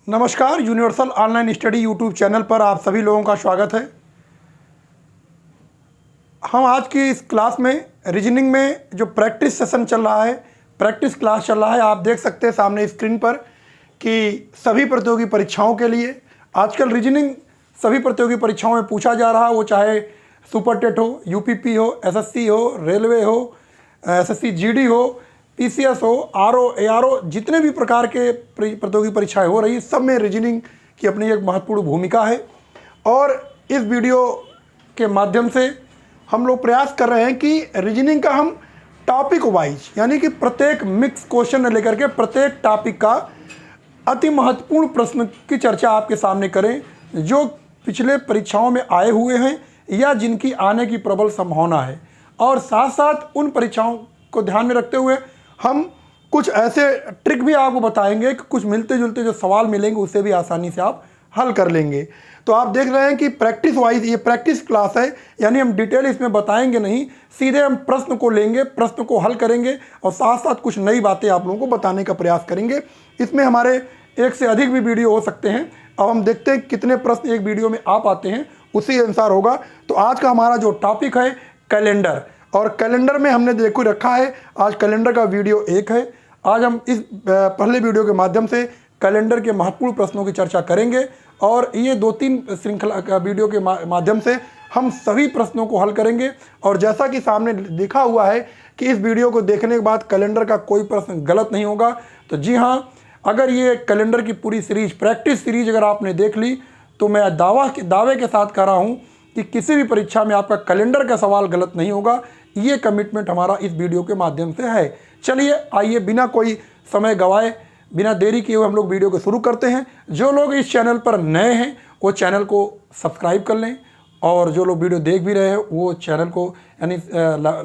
नमस्कार, universal online study YouTube channel पर आप सभी लोगों का स्वागत है। हम आज की इस क्लास में रीजनिंग में जो प्रैक्टिस सेशन चल रहा है, प्रैक्टिस क्लास चल रहा है, आप देख सकते हैं सामने स्क्रीन पर कि सभी प्रतियोगी परीक्षाओं के लिए आजकल रीजनिंग सभी प्रतियोगी परीक्षाओं में पूछा जा रहा है, वो चाहे सुपर टेट हो, यूपीपी हो, एसएससी हो, रेलवे हो, एसएससी जीडी हो, पीसीएस हो, आरओ, एआरओ, जितने भी प्रकार के प्रतियोगी परीक्षाएं हो रही, सब में रीजनिंग की अपनी एक महत्वपूर्ण भूमिका है। और इस वीडियो के माध्यम से हम लोग प्रयास कर रहे हैं कि रीजनिंग का हम टॉपिक वाइज, यानी कि प्रत्येक मिक्स क्वेश्चन लेकर के प्रत्येक टॉपिक का अति महत्वपूर्ण प्रश्न की चर्चा आपके सामने करें, जो पिछले परीक्षाओं में आए हुए हैं या जिनकी आने की प्रबल संभावना है। और साथ साथ उन परीक्षाओं को ध्यान में रखते हुए हम कुछ ऐसे ट्रिक भी आपको बताएंगे कि कुछ मिलते जुलते जो सवाल मिलेंगे उसे भी आसानी से आप हल कर लेंगे। तो आप देख रहे हैं कि प्रैक्टिस वाइज ये प्रैक्टिस क्लास है, यानी हम डिटेल इसमें बताएंगे नहीं, सीधे हम प्रश्न को लेंगे, प्रश्न को हल करेंगे और साथ साथ कुछ नई बातें आप लोगों को बताने का प्रयास करेंगे। इसमें हमारे एक से अधिक भी वीडियो हो सकते हैं। अब हम देखते हैं कितने प्रश्न एक वीडियो में आ पाते हैं, उसी अनुसार होगा। तो आज का हमारा जो टॉपिक है कैलेंडर, और कैलेंडर में हमने देखो रखा है, आज कैलेंडर का वीडियो 1 है। आज हम इस पहले वीडियो के माध्यम से कैलेंडर के महत्वपूर्ण प्रश्नों की चर्चा करेंगे और ये 2-3 श्रृंखला का वीडियो के माध्यम से हम सभी प्रश्नों को हल करेंगे। और जैसा कि सामने लिखा हुआ है कि इस वीडियो को देखने के बाद कैलेंडर का कोई प्रश्न गलत नहीं होगा, तो जी हाँ, अगर ये कैलेंडर की पूरी सीरीज, प्रैक्टिस सीरीज अगर आपने देख ली तो मैं दावे के साथ कह रहा हूँ कि किसी भी परीक्षा में आपका कैलेंडर का सवाल गलत नहीं होगा। ये कमिटमेंट हमारा इस वीडियो के माध्यम से है। चलिए आइए, बिना कोई समय गवाए, बिना देरी किए हुए हम लोग वीडियो को शुरू करते हैं। जो लोग इस चैनल पर नए हैं वो चैनल को सब्सक्राइब कर लें, और जो लोग वीडियो देख भी रहे हैं वो चैनल को यानी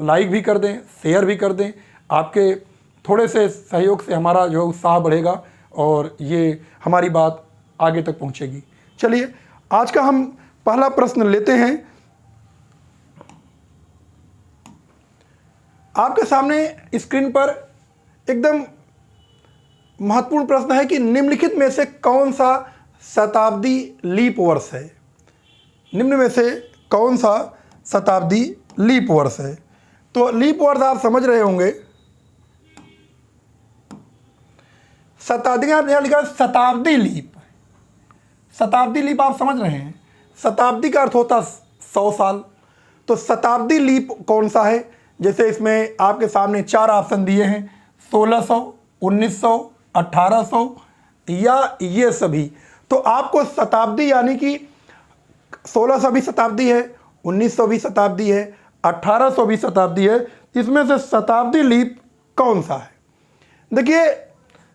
लाइक भी कर दें, शेयर भी कर दें। आपके थोड़े से सहयोग से हमारा जो उत्साह बढ़ेगा और ये हमारी बात आगे तक पहुँचेगी। चलिए आज का हम पहला प्रश्न लेते हैं। आपके सामने स्क्रीन पर एकदम महत्वपूर्ण प्रश्न है कि निम्नलिखित में से कौन सा शताब्दी लीप वर्ष है। निम्न में से कौन सा शताब्दी लीप वर्ष है। तो लीप वर्ष आप समझ रहे होंगे, शताब्दी आपने लिखा शताब्दी लीप। शताब्दी लीप आप समझ रहे हैं, शताब्दी का अर्थ होता 100 साल। तो शताब्दी लीप कौन सा है, जैसे इसमें आपके सामने 4 ऑप्शन दिए हैं, 1600, 1900, 1800 या ये सभी। तो आपको शताब्दी यानी कि 1600 भी शताब्दी है, 1900 भी शताब्दी है, 1800 भी शताब्दी है, इसमें से शताब्दी लीप कौन सा है। देखिए,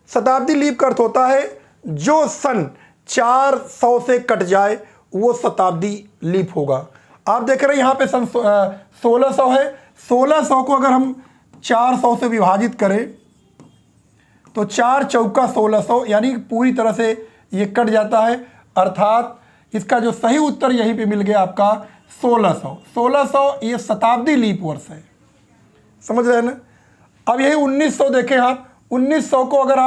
शताब्दी लीप का अर्थ होता है जो सन 400 से कट जाए वो शताब्दी लीप होगा। आप देख रहे हैं यहाँ पे सन 1600 है। 1600 को अगर हम 400 से विभाजित करें तो 4 चौका 1600, यानी पूरी तरह से ये कट जाता है। अर्थात इसका जो सही उत्तर यहीं पे मिल गया आपका 1600। 1600 ये शताब्दी लीप वर्ष है, समझ रहे हैं ना। अब यही 1900 देखें आप, 1900 को अगर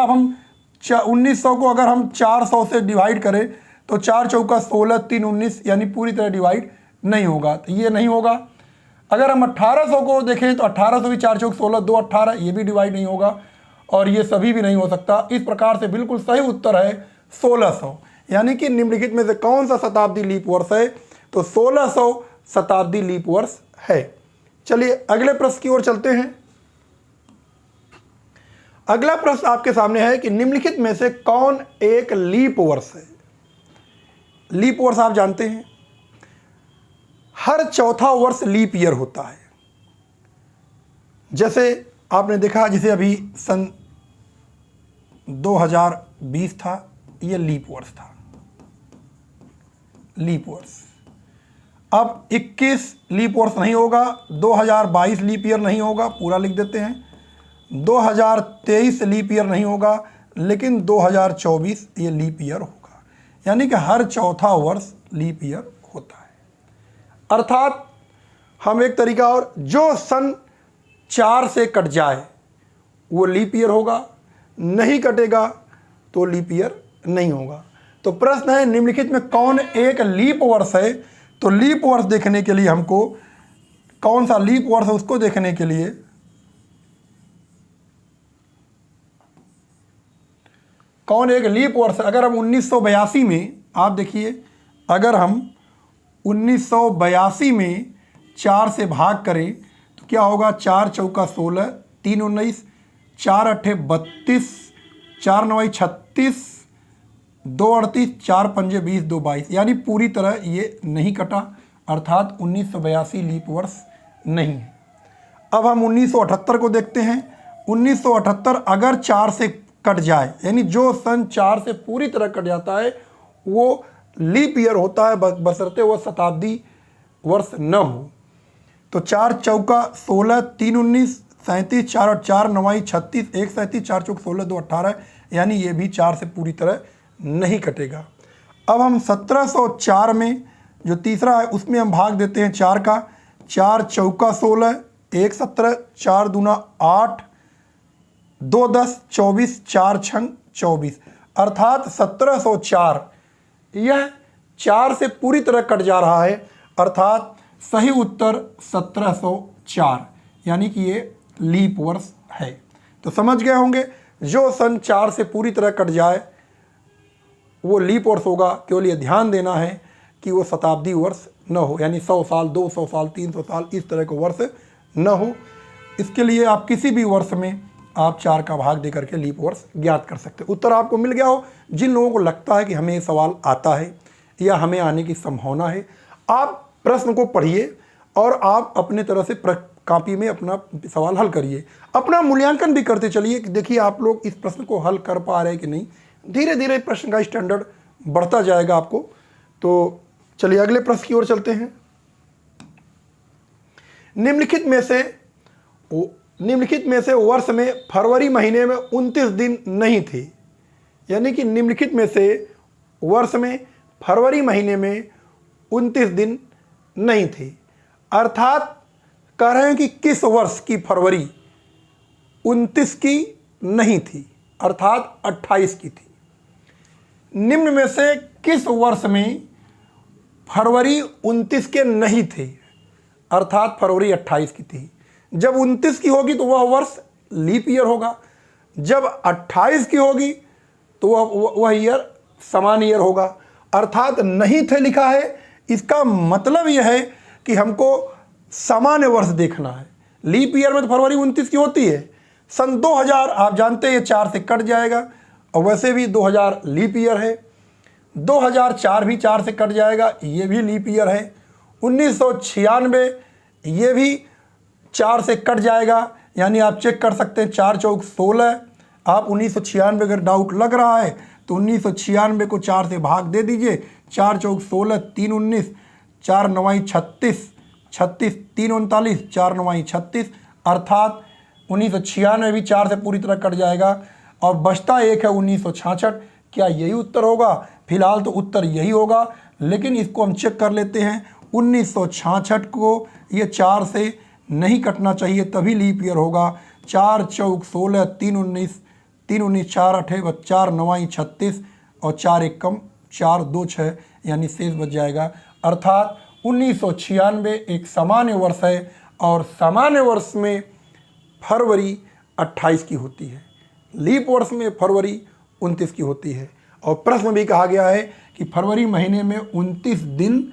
हम 400 से डिवाइड करें तो 4 चौका 16, 3 19, यानी पूरी तरह डिवाइड नहीं होगा, तो ये नहीं होगा। अगर हम 1800 को देखें तो 1800 भी 4 चौक 16, 2 18, ये भी डिवाइड नहीं होगा, और ये सभी भी नहीं हो सकता। इस प्रकार से बिल्कुल सही उत्तर है 1600, यानी कि निम्नलिखित में से कौन सा शताब्दी लीप वर्ष है। तो 1600 शताब्दी लीप वर्ष है। चलिए अगले प्रश्न की ओर चलते हैं। अगला प्रश्न आपके सामने है कि निम्नलिखित में से कौन एक लीप वर्ष है। लीप वर्ष आप जानते हैं, हर चौथा वर्ष लीप ईयर होता है। जैसे आपने देखा, जैसे अभी सन 2020 था, ये लीप वर्ष था, लीप वर्ष। अब 21 लीप वर्ष नहीं होगा, 2022 लीप ईयर नहीं होगा, पूरा लिख देते हैं। 2023 लीप ईयर नहीं होगा, लेकिन 2024 ये लीप ईयर होगा, यानी कि हर चौथा वर्ष लीप ईयर होता है। अर्थात हम एक तरीका और, जो सन 4 से कट जाए वो लीप ईयर होगा, नहीं कटेगा तो लीप ईयर नहीं होगा। तो प्रश्न है निम्नलिखित में कौन एक लीप वर्ष है। तो लीप वर्ष देखने के लिए हमको कौन सा लीप वर्ष है उसको देखने के लिए कौन एक लीप वर्ष। अगर हम 1982 में, आप देखिए, अगर हम 1982 में 4 से भाग करें तो क्या होगा, 4 चौका 16, 3 19, 4 अट्ठे 32, 4 नवाई 36, 2 38, 4 पंजे 20, 2 22, यानी पूरी तरह ये नहीं कटा, अर्थात 1982 लीप वर्ष नहीं है। अब हम 1978 को देखते हैं। 1978 अगर 4 से कट जाए, यानी जो सन 4 से पूरी तरह कट जाता है वो लीप ईयर होता है, बशर्ते वो शताब्दी वर्ष न हो। तो 4 चौका 16, 3 19, 37, 4 और 4 नवाई 36, 1 37, 4 चौक 16, 2 18, यानी ये भी 4 से पूरी तरह नहीं कटेगा। अब हम 1704 में जो तीसरा है उसमें हम भाग देते हैं 4 का। 4 चौका 16, 1 17, 4 दूना 8, 2 10, 24, 4 छंग 24, अर्थात 1704 यह 4 से पूरी तरह कट जा रहा है, अर्थात सही उत्तर 1704, यानी कि ये लीप वर्ष है। तो समझ गए होंगे, जो सन 4 से पूरी तरह कट जाए वो लीप वर्ष होगा। केवल ये ध्यान देना है कि वो शताब्दी वर्ष न हो, यानी 100 साल, 200 साल, 300 साल इस तरह के वर्ष न हो। इसके लिए आप किसी भी वर्ष में आप 4 का भाग दे करके लीप वर्ष ज्ञात कर सकते हो। उत्तर आपको मिल गया हो। जिन लोगों को लगता है कि हमें ये सवाल आता है या हमें आने की संभावना है, आप प्रश्न को पढ़िए और आप अपने तरह से कॉपी में अपना सवाल हल करिए, अपना मूल्यांकन भी करते चलिए कि देखिए आप लोग इस प्रश्न को हल कर पा रहे हैं कि नहीं। धीरे धीरे प्रश्न का स्टैंडर्ड बढ़ता जाएगा आपको। तो चलिए अगले प्रश्न की ओर चलते हैं। निम्नलिखित में से वर्ष में फरवरी महीने में 29 दिन नहीं थे, यानी कि निम्नलिखित में से वर्ष में फरवरी महीने में 29 दिन नहीं थे, अर्थात कह रहे हैं कि किस वर्ष की फरवरी 29 की नहीं थी, अर्थात 28 की थी। निम्न में से किस वर्ष में फरवरी 29 के नहीं थे, अर्थात फरवरी 28 की थी। जब 29 की होगी तो वह वर्ष लीप ईयर होगा, जब 28 की होगी तो वह ईयर समान ईयर होगा, अर्थात नहीं थे लिखा है। इसका मतलब यह है कि हमको सामान्य वर्ष देखना है। लीप ईयर में तो फरवरी 29 की होती है। सन 2000 आप जानते हैं ये 4 से कट जाएगा, और वैसे भी 2000 लीप ईयर है। 2004 भी 4 से कट जाएगा, ये भी लीप ईयर है। 1996 ये भी 4 से कट जाएगा, यानी आप चेक कर सकते हैं 4 चौक 16। आप 1996 अगर डाउट लग रहा है तो 1996 को 4 से भाग दे दीजिए। 4 चौक 16, 3 19, 4 नवाई 36, 36 3 39, 4 नवाई 36, अर्थात 1996 भी 4 से पूरी तरह कट जाएगा। और बचता एक है 1966। क्या यही उत्तर होगा? फिलहाल तो उत्तर यही होगा, लेकिन इसको हम चेक कर लेते हैं। 1966 को ये 4 से नहीं कटना चाहिए, तभी लीप ईयर होगा। 4 चौक 16, 3 19, 3 19, 4 अठे 4 नवाई 36 और 4 1 कम 4 2 6, यानी शेष बच जाएगा। अर्थात 1996 एक सामान्य वर्ष है, और सामान्य वर्ष में फरवरी 28 की होती है, लीप वर्ष में फरवरी 29 की होती है। और प्रश्न भी कहा गया है कि फरवरी महीने में 29 दिन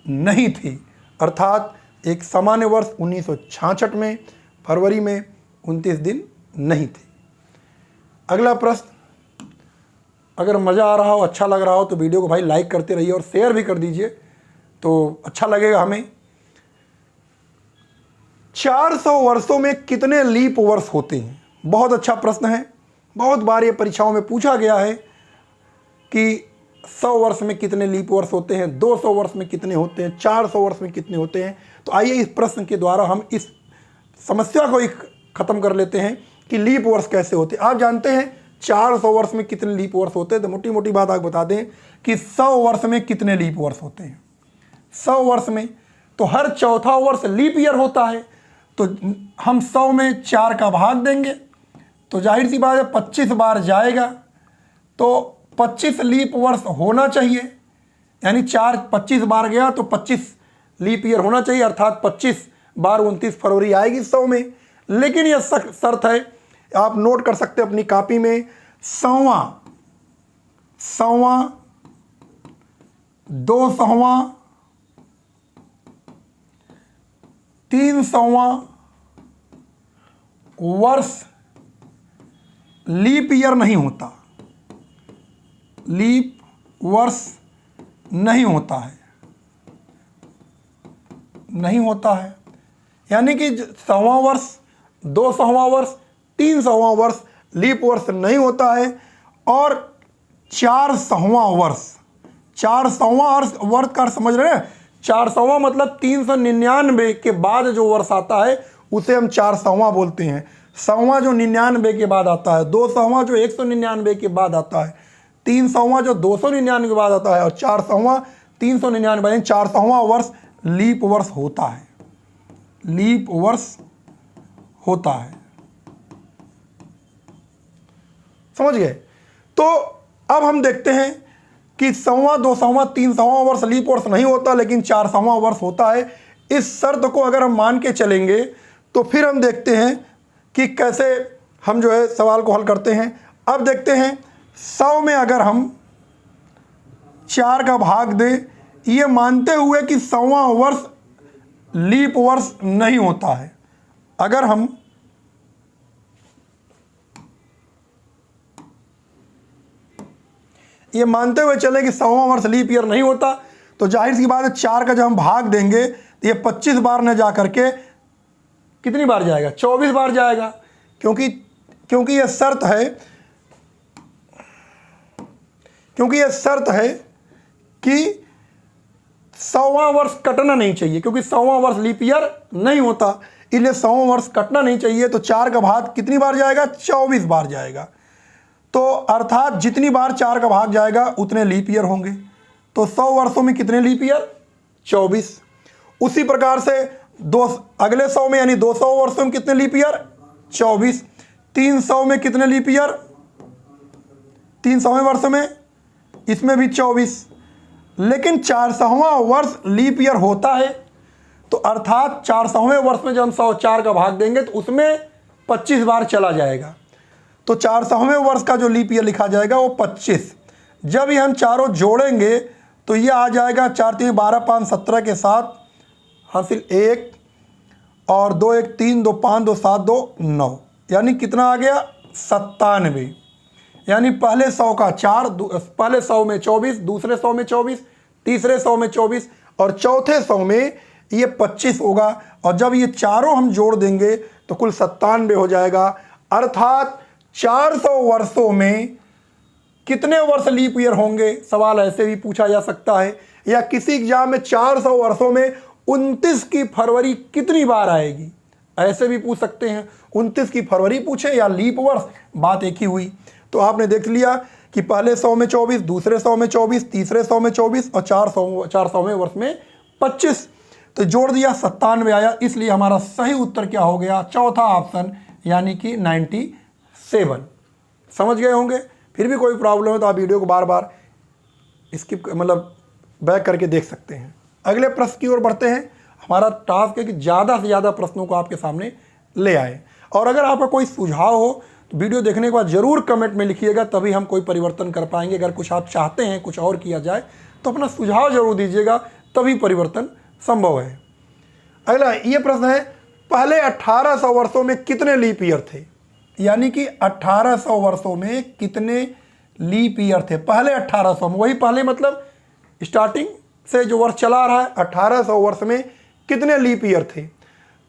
नहीं थी, अर्थात एक सामान्य वर्ष 1966 में फरवरी में 29 दिन नहीं थे। अगला प्रश्न, अगर मज़ा आ रहा हो, अच्छा लग रहा हो तो वीडियो को भाई लाइक करते रहिए और शेयर भी कर दीजिए, तो अच्छा लगेगा हमें। 400 वर्षों में कितने लीप वर्ष होते हैं? बहुत अच्छा प्रश्न है। बहुत बार ये परीक्षाओं में पूछा गया है कि 100 वर्ष में कितने लीप वर्ष होते हैं, 200 वर्ष में कितने होते हैं, 400 वर्ष में कितने होते हैं। तो आइए इस प्रश्न के द्वारा हम इस समस्या को ख़त्म कर लेते हैं कि लीप वर्ष कैसे होते हैं। आप जानते हैं 400 वर्ष में कितने लीप वर्ष होते हैं, तो मोटी मोटी बात आप बता दें कि 100 वर्ष में कितने लीप वर्ष होते हैं। 100 वर्ष में तो हर चौथा वर्ष लीप ईयर होता है, तो हम 100 में 4 का भाग देंगे तो जाहिर सी बात है 25 बार जाएगा, तो 25 लीप वर्ष होना चाहिए, यानी 25 बार गया तो 25 लीप ईयर होना चाहिए, अर्थात 25 बार 29 फरवरी आएगी 100 में। लेकिन यह शर्त है, आप नोट कर सकते हैं अपनी कॉपी में, 100वां, 200वां, 300वां वर्ष लीप ईयर नहीं होता, लीप वर्ष नहीं होता है, नहीं होता है। यानी कि 100वां वर्ष, 200वां वर्ष, 300वां वर्ष लीप वर्ष नहीं होता है। और 400वां वर्ष, 400वां वर्ष का समझ रहे हैं, 400वां मतलब 399 के बाद जो वर्ष आता है उसे हम 400वां बोलते हैं। 100वां जो 99 के बाद आता है, 200वां जो 199 के बाद आता है, 300वां जो 299 के बाद आता है, और 400वां 399, 400वां वर्ष लीप वर्ष होता है, लीप वर्ष होता है। समझ गए? तो अब हम देखते हैं कि 100वां, 200वां, 300वां वर्ष लीप वर्ष नहीं होता, लेकिन 400वां वर्ष होता है। इस शर्त को अगर हम मान के चलेंगे तो फिर हम देखते हैं कि कैसे हम जो है सवाल को हल करते हैं। अब देखते हैं 100 में अगर हम 4 का भाग दें, ये मानते हुए कि 100वां वर्ष लीप वर्ष नहीं होता है, अगर हम ये मानते हुए चले कि 100वां वर्ष लीप ईयर नहीं होता, तो जाहिर सी बात है 4 का जब हम भाग देंगे तो ये 25 बार न जा करके कितनी बार जाएगा, 24 बार जाएगा। क्योंकि ये शर्त है, क्योंकि ये शर्त है कि 100वां वर्ष कटना नहीं चाहिए, क्योंकि 100वां वर्ष लीप ईयर नहीं होता, इसलिए 100वां वर्ष कटना नहीं चाहिए। तो 4 का भाग कितनी बार जाएगा, 24 बार जाएगा। तो अर्थात जितनी बार 4 का भाग जाएगा उतने लीप ईयर होंगे। तो 100 वर्षों में कितने लीप ईयर, 24। उसी प्रकार से अगले 100 में यानी 200 वर्षों में कितने लीप ईयर, 24। 300 में कितने लीप ईयर, 300वें वर्ष में, इसमें भी 24। लेकिन 400वां वर्ष लीप ईयर होता है, तो अर्थात 400वें वर्ष में जब हम 104 का भाग देंगे तो उसमें 25 बार चला जाएगा। तो 400वें वर्ष का जो लीप ईयर लिखा जाएगा वो 25। जब ये हम चारों जोड़ेंगे तो ये आ जाएगा 4 3 12 5 17 के साथ हासिल 1 और 2 1 3 2 5 2 7 2 9, यानी कितना आ गया, 97। यानी पहले 100 का 4, पहले 100 में 24, दूसरे 100 में 24, तीसरे 100 में 24 और चौथे 100 में ये 25 होगा। और जब ये चारों हम जोड़ देंगे तो कुल 97 हो जाएगा। अर्थात 400 वर्षों में कितने वर्ष लीप ईयर होंगे, सवाल ऐसे भी पूछा जा सकता है। या किसी एग्जाम में 400 वर्षों में 29 की फरवरी कितनी बार आएगी, ऐसे भी पूछ सकते हैं। 29 की फरवरी पूछे या लीप वर्ष, बात एक ही हुई। तो आपने देख लिया कि पहले 100 में 24, दूसरे 100 में 24, तीसरे 100 में 24 और 400वें वर्ष में 25। तो जोड़ दिया 97 आया, इसलिए हमारा सही उत्तर क्या हो गया, चौथा ऑप्शन, यानी कि 97। समझ गए होंगे। फिर भी कोई प्रॉब्लम है तो आप वीडियो को बार बार स्किप मतलब बैक करके देख सकते हैं। अगले प्रश्न की ओर बढ़ते हैं। हमारा टास्क है कि ज़्यादा से ज़्यादा प्रश्नों को आपके सामने ले आए। और अगर आपका कोई सुझाव हो तो वीडियो देखने के बाद ज़रूर कमेंट में लिखिएगा, तभी हम कोई परिवर्तन कर पाएंगे। अगर कुछ आप चाहते हैं कुछ और किया जाए तो अपना सुझाव जरूर दीजिएगा, तभी परिवर्तन संभव है। अगला ये प्रश्न है, पहले 1800 वर्षों में कितने लीप ईयर थे, यानी कि 1800 वर्षों में कितने लीप ईयर थे। पहले 1800 में, वही पहले मतलब स्टार्टिंग से जो वर्ष चला रहा है, 1800 वर्ष में कितने लीप ईयर थे।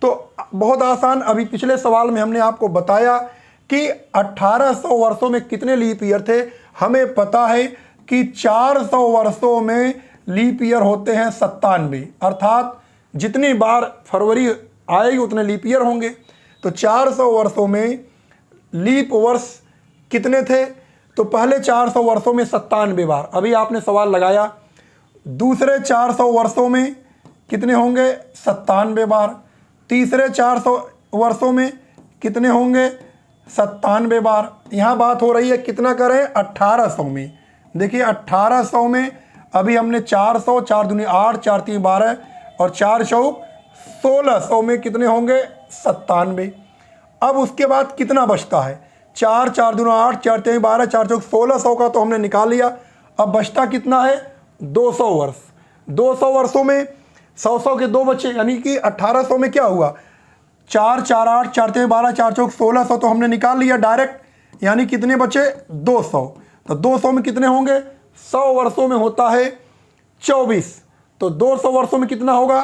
तो बहुत आसान, अभी पिछले सवाल में हमने आपको बताया कि 1800 वर्षों में कितने लीप ईयर थे। हमें पता है कि 400 वर्षों में लीप ईयर होते हैं 97, अर्थात जितनी बार फरवरी आएगी उतने लीप ईयर होंगे। तो 400 वर्षों में लीप वर्ष कितने थे, तो पहले 400 वर्षों में 97 बार, अभी आपने सवाल लगाया। दूसरे 400 वर्षों में कितने होंगे, 97 बार। तीसरे 400 वर्षों में कितने होंगे, 97 बार। यहाँ बात हो रही है कितना करें, 1800 में, देखिए 1800 में अभी हमने 400, 4 दूनी 8, 4 3 12 और 4 चौक 1600 में कितने होंगे 97। अब उसके बाद कितना बचता है 4, 4 दूना 8, 4 3 12, 4 चौक 1600 का तो हमने निकाल लिया। अब बचता कितना है 200 वर्ष। 200 वर्षों में 100 के 2 बचे, यानी कि 1800 में क्या हुआ 4, 4 8, 4 3 12, 4 चौक 1600 तो हमने निकाल लिया डायरेक्ट, यानी कितने बचे 200। तो 200 में कितने होंगे 100 वर्षों में होता है 24, तो 200 वर्षों में कितना होगा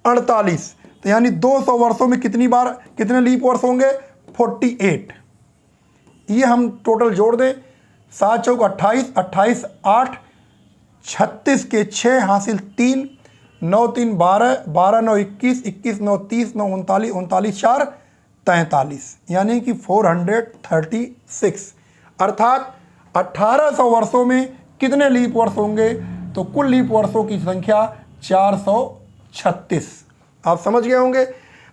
48। तो यानी 200 वर्षों में कितने लीप वर्ष होंगे 48। ये हम टोटल जोड़ दें 7 चौक 28, 28 8, 36 के 6 हासिल 3, 9 3 12, 12 9 21, 21 9 30, 9 39, 39 4 43, यानी कि 436। अर्थात 1800 वर्षों में कितने लीप वर्ष होंगे, तो कुल लीप वर्षों की संख्या 436। आप समझ गए होंगे।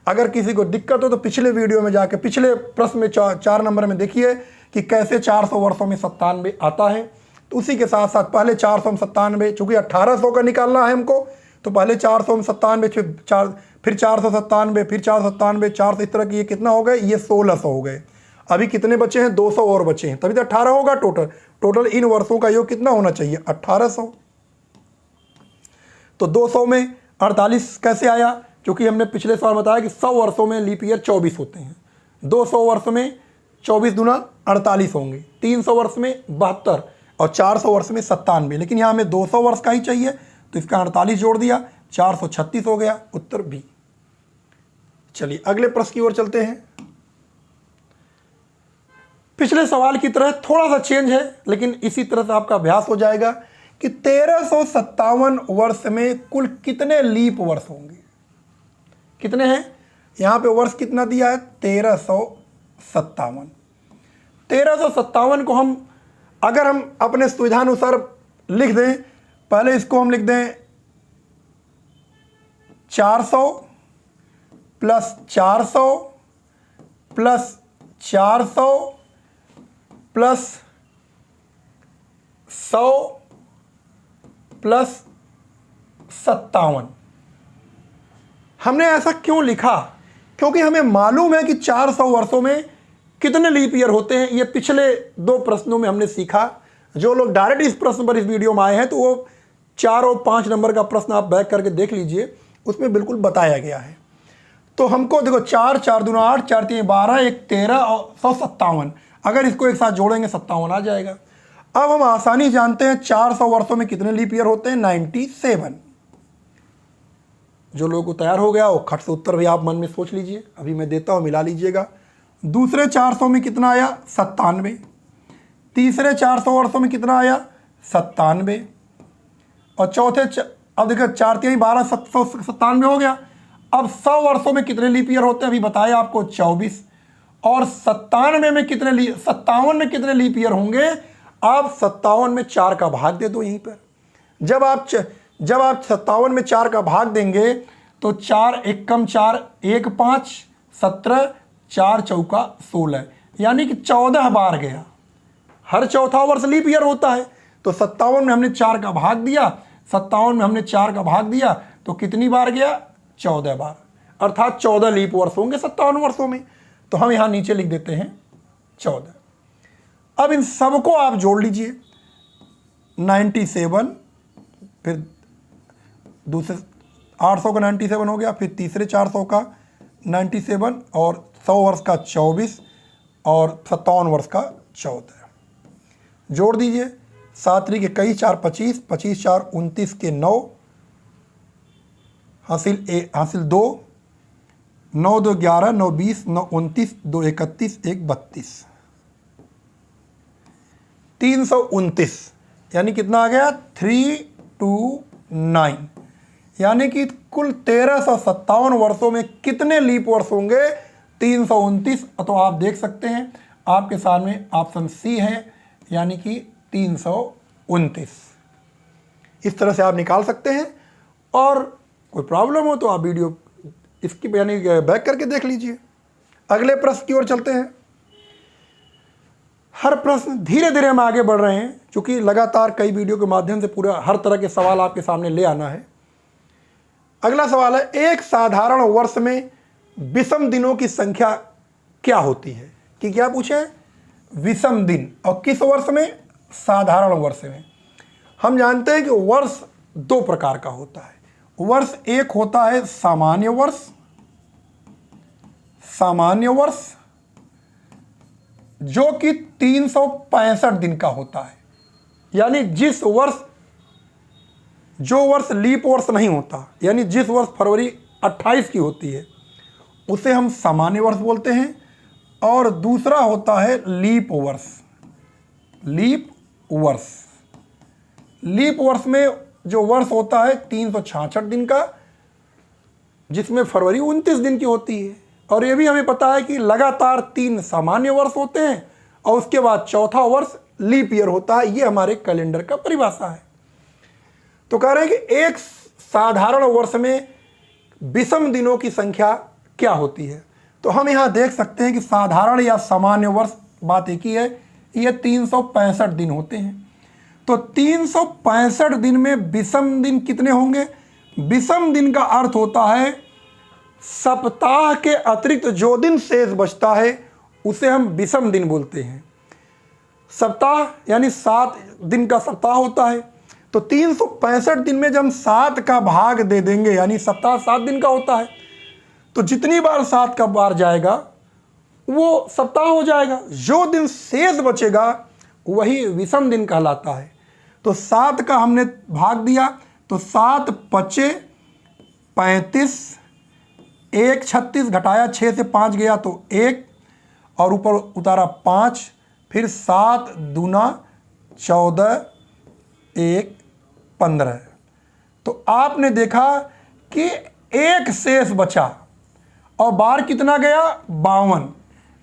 अगर किसी को दिक्कत हो तो पिछले वीडियो में जाके पिछले प्रश्न में 4 नंबर में देखिए कि कैसे 400 वर्षों में 97 आता है। तो उसी के साथ साथ पहले 400 में 97, चूँकि 1800 का निकालना है हमको, तो पहले 400 में 97, फिर 497, फिर 497, 400, इस तरह की ये कितना हो गए, ये 1600 हो गए। अभी कितने बचे हैं 200 और बचे हैं, तभी तो 18 होगा टोटल इन वर्षों का योग कितना होना चाहिए 1800। तो 200 में 48 कैसे आया, क्योंकि हमने पिछले सवाल बताया कि 100 वर्षों में लीप ईयर 24 होते हैं। 200 वर्ष में 24 दूना 48 होंगे, 300 वर्ष में 72 और 400 वर्ष में 97। लेकिन यहाँ हमें 200 वर्ष का ही चाहिए, तो इसका 48 जोड़ दिया, 436 हो गया, उत्तर बी। चलिए अगले प्रश्न की ओर चलते हैं। पिछले सवाल की तरह थोड़ा सा चेंज है, लेकिन इसी तरह से आपका अभ्यास हो जाएगा कि 1357 वर्ष में कुल कितने लीप वर्ष होंगे। कितने हैं यहाँ पे वर्ष कितना दिया है 1357। 1357 को हम अगर हम अपने सुविधानुसार लिख दें, पहले इसको हम लिख दें 400 प्लस 400 प्लस 400 प्लस 100 प्लस 57। हमने ऐसा क्यों लिखा, क्योंकि हमें मालूम है कि 400 वर्षों में कितने लीप ईयर होते हैं। ये पिछले 2 प्रश्नों में हमने सीखा। जो लोग डायरेक्ट इस प्रश्न पर इस वीडियो में आए हैं तो वो 4 और 5 नंबर का प्रश्न आप बैक करके देख लीजिए, उसमें बिल्कुल बताया गया है। तो हमको देखो 4 4 दूना 8, 4 3 12, 1 13 और 157, अगर इसको एक साथ जोड़ेंगे 57 आ जाएगा। अब हम आसानी जानते हैं 400 वर्षों में कितने लीप ईयर होते हैं 97। जो लोगों को तैयार हो गया वो खट से उत्तर भी आप मन में सोच लीजिए, अभी मैं देता हूँ मिला लीजिएगा। दूसरे 400 में कितना आया 97, तीसरे 400 वर्षों में कितना आया 97, और चौथे अब देखो 4 3 12 97 हो गया। अब 100 वर्षों में कितने लीप ईयर होते हैं अभी बताया आपको 24, और 57 में कितने लीप ईयर होंगे। आप 57 में 4 का भाग दे दो यहीं पर। जब आप 57 में 4 का भाग देंगे तो 4 एकम 4 1 5 17, 4 चौका 16, यानी कि 14 बार गया। हर चौथा वर्ष लीप ईयर होता है। तो 57 में हमने 4 का भाग दिया, 57 में हमने 4 का भाग दिया तो कितनी बार गया 14 बार, अर्थात 14 लीप वर्ष होंगे 57 वर्षों में। तो हम यहाँ नीचे लिख देते हैं 14। अब इन सबको आप जोड़ लीजिए 97, फिर दूसरे 800 का 97 हो गया, फिर तीसरे 400 का 97, और 100 वर्ष का 24 और 57 वर्ष का 14 जोड़ दीजिए। 7 3 21 4 25, 25 4 29 के 9 हासिल 2, 9 2 11, 9 20, 9 29, 2 31, 1 32, 329, यानी कितना आ गया 329, यानी कि कुल 1357 वर्षों में कितने लीप वर्ष होंगे 329। तो आप देख सकते हैं आपके सामने ऑप्शन सी है, यानी कि 329। इस तरह से आप निकाल सकते हैं, और कोई प्रॉब्लम हो तो आप वीडियो इसकी यानी बैक करके देख लीजिए। अगले प्रश्न की ओर चलते हैं। हर प्रश्न धीरे धीरे हम आगे बढ़ रहे हैं, क्योंकि लगातार कई वीडियो के माध्यम से पूरा हर तरह के सवाल आपके सामने ले आना है। अगला सवाल है, एक साधारण वर्ष में विषम दिनों की संख्या क्या होती है? कि क्या पूछे? विषम दिन। और किस वर्ष में? साधारण वर्ष में। हम जानते हैं कि वर्ष दो प्रकार का होता है। वर्ष एक होता है सामान्य वर्ष, सामान्य वर्ष जो कि 365 दिन का होता है। यानी जिस वर्ष, जो वर्ष लीप वर्ष नहीं होता, यानी जिस वर्ष फरवरी 28 की होती है उसे हम सामान्य वर्ष बोलते हैं। और दूसरा होता है लीप वर्ष। लीप वर्ष, लीप वर्ष में जो वर्ष होता है 366 दिन का, जिसमें फरवरी 29 दिन की होती है। और ये भी हमें पता है कि लगातार 3 सामान्य वर्ष होते हैं और उसके बाद चौथा वर्ष लीप ईयर होता है। ये हमारे कैलेंडर का परिभाषा है। तो कह रहे हैं कि एक साधारण वर्ष में विषम दिनों की संख्या क्या होती है? तो हम यहाँ देख सकते हैं कि साधारण या सामान्य वर्ष बात एक ही है, ये 365 दिन होते हैं। तो 365 दिन में विषम दिन कितने होंगे? विषम दिन का अर्थ होता है सप्ताह के अतिरिक्त जो दिन शेष बचता है उसे हम विषम दिन बोलते हैं। सप्ताह यानी 7 दिन का सप्ताह होता है। तो 365 दिन में जब हम 7 का भाग दे देंगे, यानी सप्ताह 7 दिन का होता है, तो जितनी बार 7 का बार जाएगा वो सप्ताह हो जाएगा। जो दिन शेष बचेगा वही विषम दिन कहलाता है। तो 7 का हमने भाग दिया तो 7 पचे 35, 1 36 घटाया 6 से 5 गया तो 1 और ऊपर उतारा 5, फिर 7 दूना 14, 1 15। तो आपने देखा कि एक शेष बचा और बार कितना गया? 52।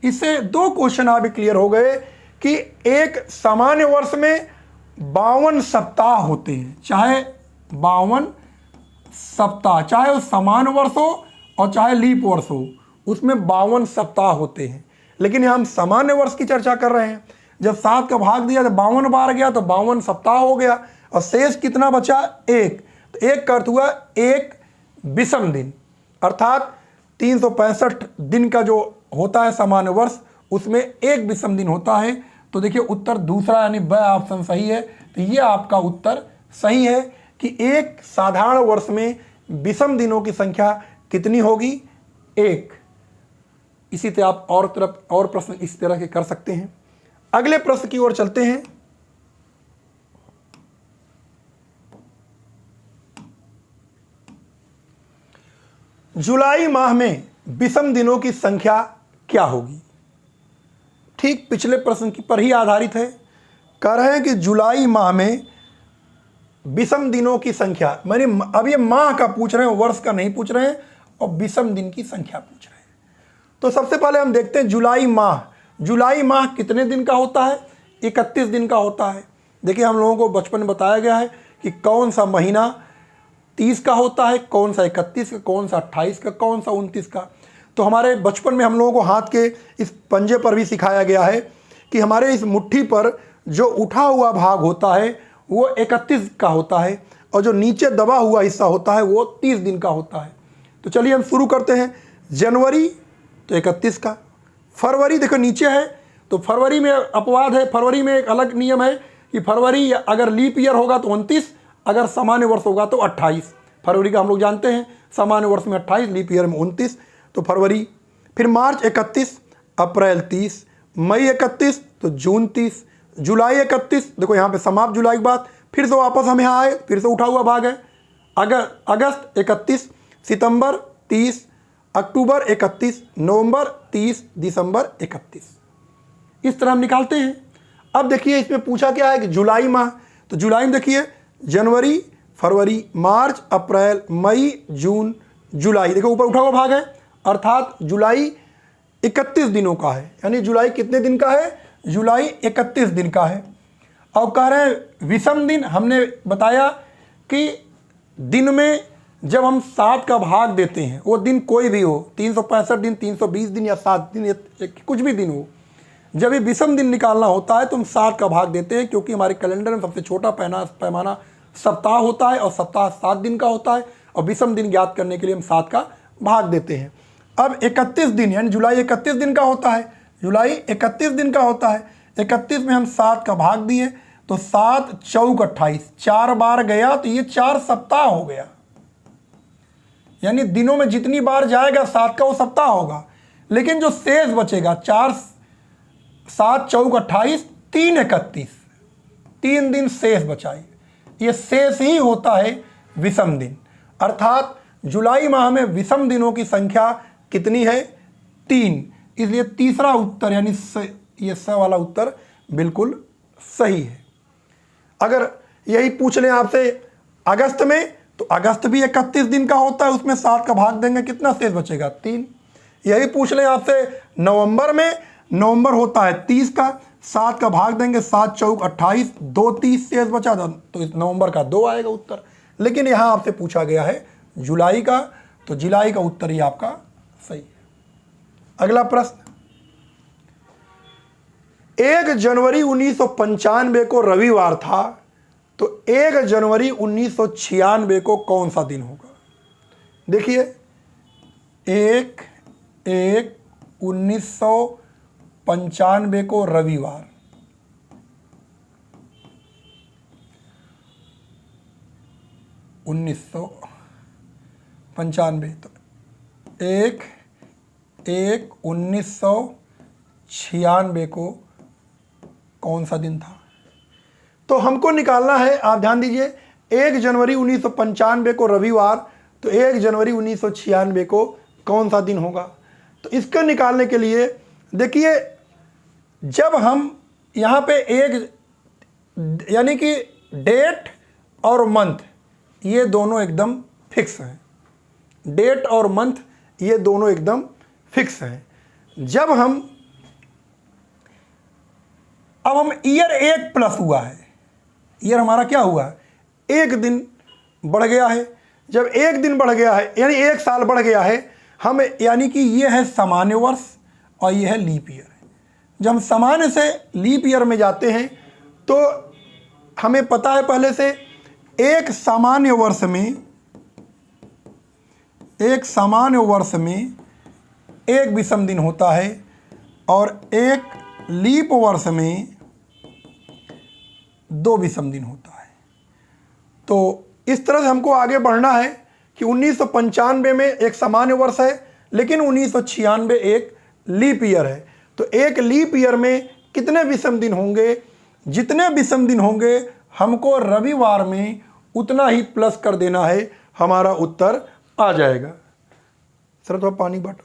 इससे 2 क्वेश्चन आप क्लियर हो गए कि एक सामान्य वर्ष में 52 सप्ताह होते हैं। चाहे 52 सप्ताह, चाहे वो सामान्य वर्ष हो और चाहे लीप वर्ष हो, उसमें 52 सप्ताह होते हैं। लेकिन यहाँ हम सामान्य वर्ष की चर्चा कर रहे हैं। जब 7 का भाग दिया तो 52 बार गया तो 52 सप्ताह हो गया और शेष कितना बचा? 1। तो 1 का अर्थ हुआ एक विषम दिन, अर्थात 365 दिन का जो होता है सामान्य वर्ष, उसमें एक विषम दिन होता है। तो देखिए उत्तर दूसरा यानी ब ऑप्शन सही है। तो ये आपका उत्तर सही है कि एक साधारण वर्ष में विषम दिनों की संख्या कितनी होगी? 1। इसी तरह आप और प्रश्न इस तरह के कर सकते हैं। अगले प्रश्न की ओर चलते हैं। जुलाई माह में विषम दिनों की संख्या क्या होगी? ठीक पिछले प्रश्न की पर ही आधारित है। कह रहे हैं कि जुलाई माह में विषम दिनों की संख्या, मैंने अब ये माह का पूछ रहे हैं, वर्ष का नहीं पूछ रहे हैं, और विषम दिन की संख्या पूछ रहे हैं। तो सबसे पहले हम देखते हैं जुलाई माह। जुलाई माह कितने दिन का होता है? 31 दिन का होता है। देखिए हम लोगों को बचपन में बताया गया है कि कौन सा महीना 30 का होता है, कौन सा 31 का, कौन सा 28 का, कौन सा 29 का। तो हमारे बचपन में हम लोगों को हाथ के इस पंजे पर भी सिखाया गया है कि हमारे इस मुट्ठी पर जो उठा हुआ भाग होता है वो 31 का होता है और जो नीचे दबा हुआ हिस्सा होता है वो 30 दिन का होता है। तो चलिए हम शुरू करते हैं। जनवरी तो 31 का, फरवरी देखो नीचे है तो फरवरी में अपवाद है। फरवरी में एक अलग नियम है कि फरवरी अगर लीप ईयर होगा तो 29, अगर सामान्य वर्ष होगा तो 28। फरवरी का हम लोग जानते हैं, सामान्य वर्ष में 28, लीप ईयर में 29, तो फरवरी। फिर मार्च 31, अप्रैल 30, मई 31 तो जून 30, जुलाई 31, देखो यहाँ पे समाप्त जुलाई की बात। फिर से वापस हम यहाँ आए, फिर से उठा हुआ भाग है। अगस्त 31, सितंबर 30, अक्टूबर 31, नवंबर 30, दिसंबर 31। इस तरह हम निकालते हैं। अब देखिए इसमें पूछा क्या है कि जुलाई माह, तो जुलाई में देखिए जनवरी, फरवरी, मार्च, अप्रैल, मई, जून, जुलाई, देखो ऊपर उठा हुआ भाग है, अर्थात जुलाई 31 दिनों का है। यानी जुलाई कितने दिन का है? जुलाई 31 दिन का है। और कह रहे हैं विषम दिन, हमने बताया कि दिन में जब हम 7 का भाग देते हैं, वो दिन कोई भी हो, 365 दिन, 320 दिन या 7 दिन, कुछ भी दिन हो, जब भी विषम दिन निकालना होता है तो हम 7 का भाग देते हैं, क्योंकि हमारे कैलेंडर में सबसे छोटा पैमाना सप्ताह होता है और सप्ताह 7 दिन का होता है, और विषम दिन ज्ञात करने के लिए हम 7 का भाग देते हैं। अब 31 दिन यानी जुलाई 31 दिन का होता है, जुलाई 31 दिन का होता है, 31 में हम 7 का भाग दिए तो 7 चौक 28, 4 बार गया तो ये 4 सप्ताह हो गया, यानी दिनों में जितनी बार जाएगा 7 का वो सप्ताह होगा। लेकिन जो शेष बचेगा 7 चौक 28, 3 31, 3 दिन शेष बचाए, ये शेष ही होता है विषम दिन। अर्थात जुलाई माह में विषम दिनों की संख्या कितनी है? 3। इसलिए तीसरा उत्तर यानी ये स वाला उत्तर बिल्कुल सही है। अगर यही पूछ लें आपसे अगस्त में, तो अगस्त भी 31 दिन का होता है, उसमें 7 का भाग देंगे, कितना शेष बचेगा? 3। यही पूछ लें आपसे नवंबर में, नवंबर होता है 30 का, 7 का भाग देंगे, 7 चौक 28, 2 30 शेष बचा, तो इस नवंबर का 2 आएगा उत्तर। लेकिन यहाँ आपसे पूछा गया है जुलाई का, तो जुलाई का उत्तर ही आपका सही है। अगला प्रश्न, 1 जनवरी 1995 को रविवार था, तो 1 जनवरी 1996 को कौन सा दिन होगा? देखिए 1/1/1995 को रविवार, 1995, तो 1/1/1996 को कौन सा दिन था? तो हमको निकालना है, आप ध्यान दीजिए, 1 जनवरी 1995 को रविवार, तो 1 जनवरी 1996 को कौन सा दिन होगा? तो इसको निकालने के लिए देखिए, जब हम यहाँ पे एक यानी कि डेट और मंथ ये दोनों एकदम फिक्स हैं, डेट और मंथ ये दोनों एकदम फिक्स हैं। जब अब हम ईयर 1 प्लस हुआ है, ईयर हमारा क्या हुआ है? 1 दिन बढ़ गया है। जब 1 दिन बढ़ गया है यानी 1 साल बढ़ गया है, हम यानी कि ये है सामान्य वर्ष और ये है लीप ईयर। जब हम सामान्य से लीप ईयर में जाते हैं तो हमें पता है पहले से, एक सामान्य वर्ष में एक विषम दिन होता है और एक लीप वर्ष में 2 विषम दिन होता है। तो इस तरह से हमको आगे बढ़ना है कि 1995 में एक सामान्य वर्ष है, लेकिन 1996 एक लीप ईयर है। तो एक लीप ईयर में कितने विषम दिन होंगे? जितने विषम दिन होंगे हमको रविवार में उतना ही प्लस कर देना है, हमारा उत्तर आ जाएगा। सर थोड़ा पानी बॉटल।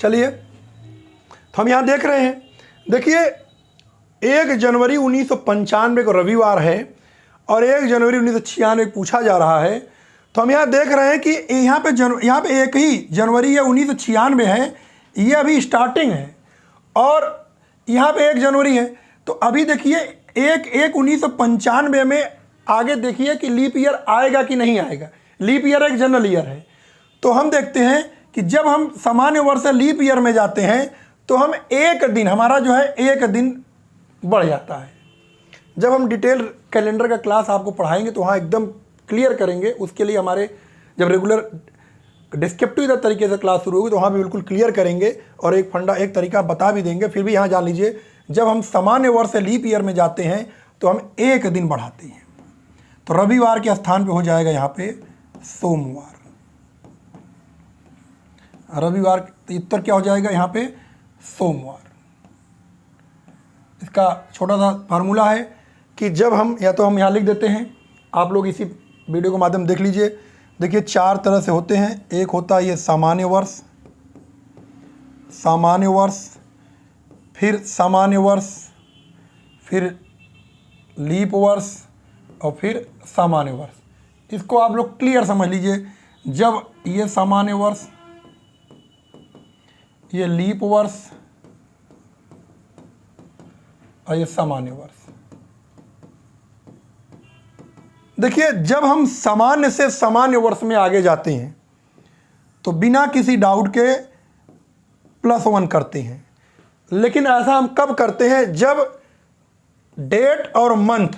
चलिए, तो हम यहाँ देख रहे हैं, देखिए 1 जनवरी 1995 को रविवार है और 1 जनवरी 1996 पूछा जा रहा है। तो हम यहाँ देख रहे हैं कि यहाँ पे एक ही जनवरी है 1996 है, ये अभी स्टार्टिंग है, और यहाँ पे 1 जनवरी है। तो अभी देखिए 1/1/1995 में आगे देखिए कि लीप ईयर आएगा कि नहीं आएगा। लीप ईयर एक जनरल ईयर है। तो हम देखते हैं कि जब हम सामान्य वर्ष से लीप ईयर में जाते हैं तो हम 1 दिन, हमारा जो है 1 दिन बढ़ जाता है। जब हम डिटेल कैलेंडर का क्लास आपको पढ़ाएंगे तो वहाँ एकदम क्लियर करेंगे। उसके लिए हमारे जब रेगुलर डिस्क्रिप्टिव तरीके से क्लास शुरू होगी तो वहाँ भी बिल्कुल क्लियर करेंगे और एक तरीका बता भी देंगे। फिर भी यहाँ जान लीजिए, जब हम सामान्य वर्ष से लीप ईयर में जाते हैं तो हम 1 दिन बढ़ाते हैं। तो रविवार के स्थान पे हो जाएगा यहाँ पे सोमवार। रविवार उत्तर क्या हो जाएगा यहाँ पे? सोमवार। इसका छोटा सा फार्मूला है कि जब हम, या तो हम यहाँ लिख देते हैं, आप लोग इसी वीडियो के माध्यम देख लीजिए। देखिए 4 तरह से होते हैं। एक होता है ये सामान्य वर्ष, सामान्य वर्ष, फिर सामान्य वर्ष, फिर लीप वर्ष और फिर सामान्य वर्ष। इसको आप लोग क्लियर समझ लीजिए। जब ये सामान्य वर्ष, ये लीप वर्ष और ये सामान्य वर्ष। देखिए जब हम सामान्य से सामान्य वर्ष में आगे जाते हैं तो बिना किसी डाउट के +1 करते हैं। लेकिन ऐसा हम कब करते हैं? जब डेट और मंथ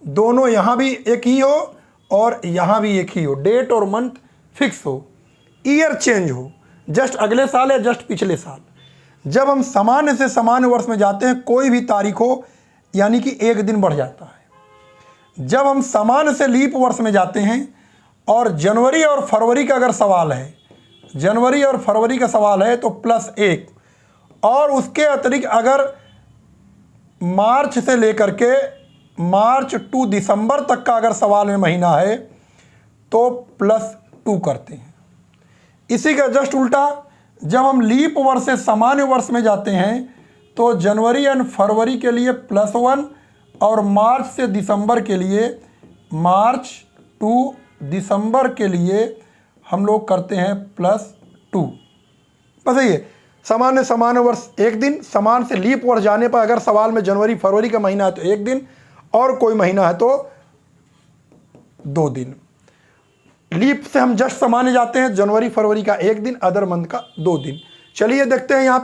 दोनों यहाँ भी एक ही हो और यहाँ भी एक ही हो, डेट और मंथ फिक्स हो, ईयर चेंज हो, जस्ट अगले साल या जस्ट पिछले साल। जब हम सामान्य से सामान्य वर्ष में जाते हैं कोई भी तारीख हो, यानी कि एक दिन बढ़ जाता है। जब हम सामान्य से लीप वर्ष में जाते हैं और जनवरी और फरवरी का अगर सवाल है, जनवरी और फरवरी का सवाल है तो +1, और उसके अतिरिक्त अगर मार्च से लेकर के मार्च टू दिसंबर तक का अगर सवाल में महीना है तो +2 करते हैं। इसी का जस्ट उल्टा जब हम लीप वर्ष से सामान्य वर्ष में जाते हैं तो जनवरी एंड फरवरी के लिए +1 और मार्च से दिसंबर के लिए, मार्च टू दिसंबर के लिए हम लोग करते हैं +2। बस ये सामान्य सामान्य वर्ष एक दिन, सामान्य से लीप वर्ष जाने पर अगर सवाल में जनवरी फरवरी का महीना है तो एक दिन, और कोई महीना है तो 2 दिन। लीप से हम जस्ट सामान्य जाते हैं, जनवरी फरवरी का एक दिन, अदर मंथ का 2 दिन। चलिए देखते हैं यहाँ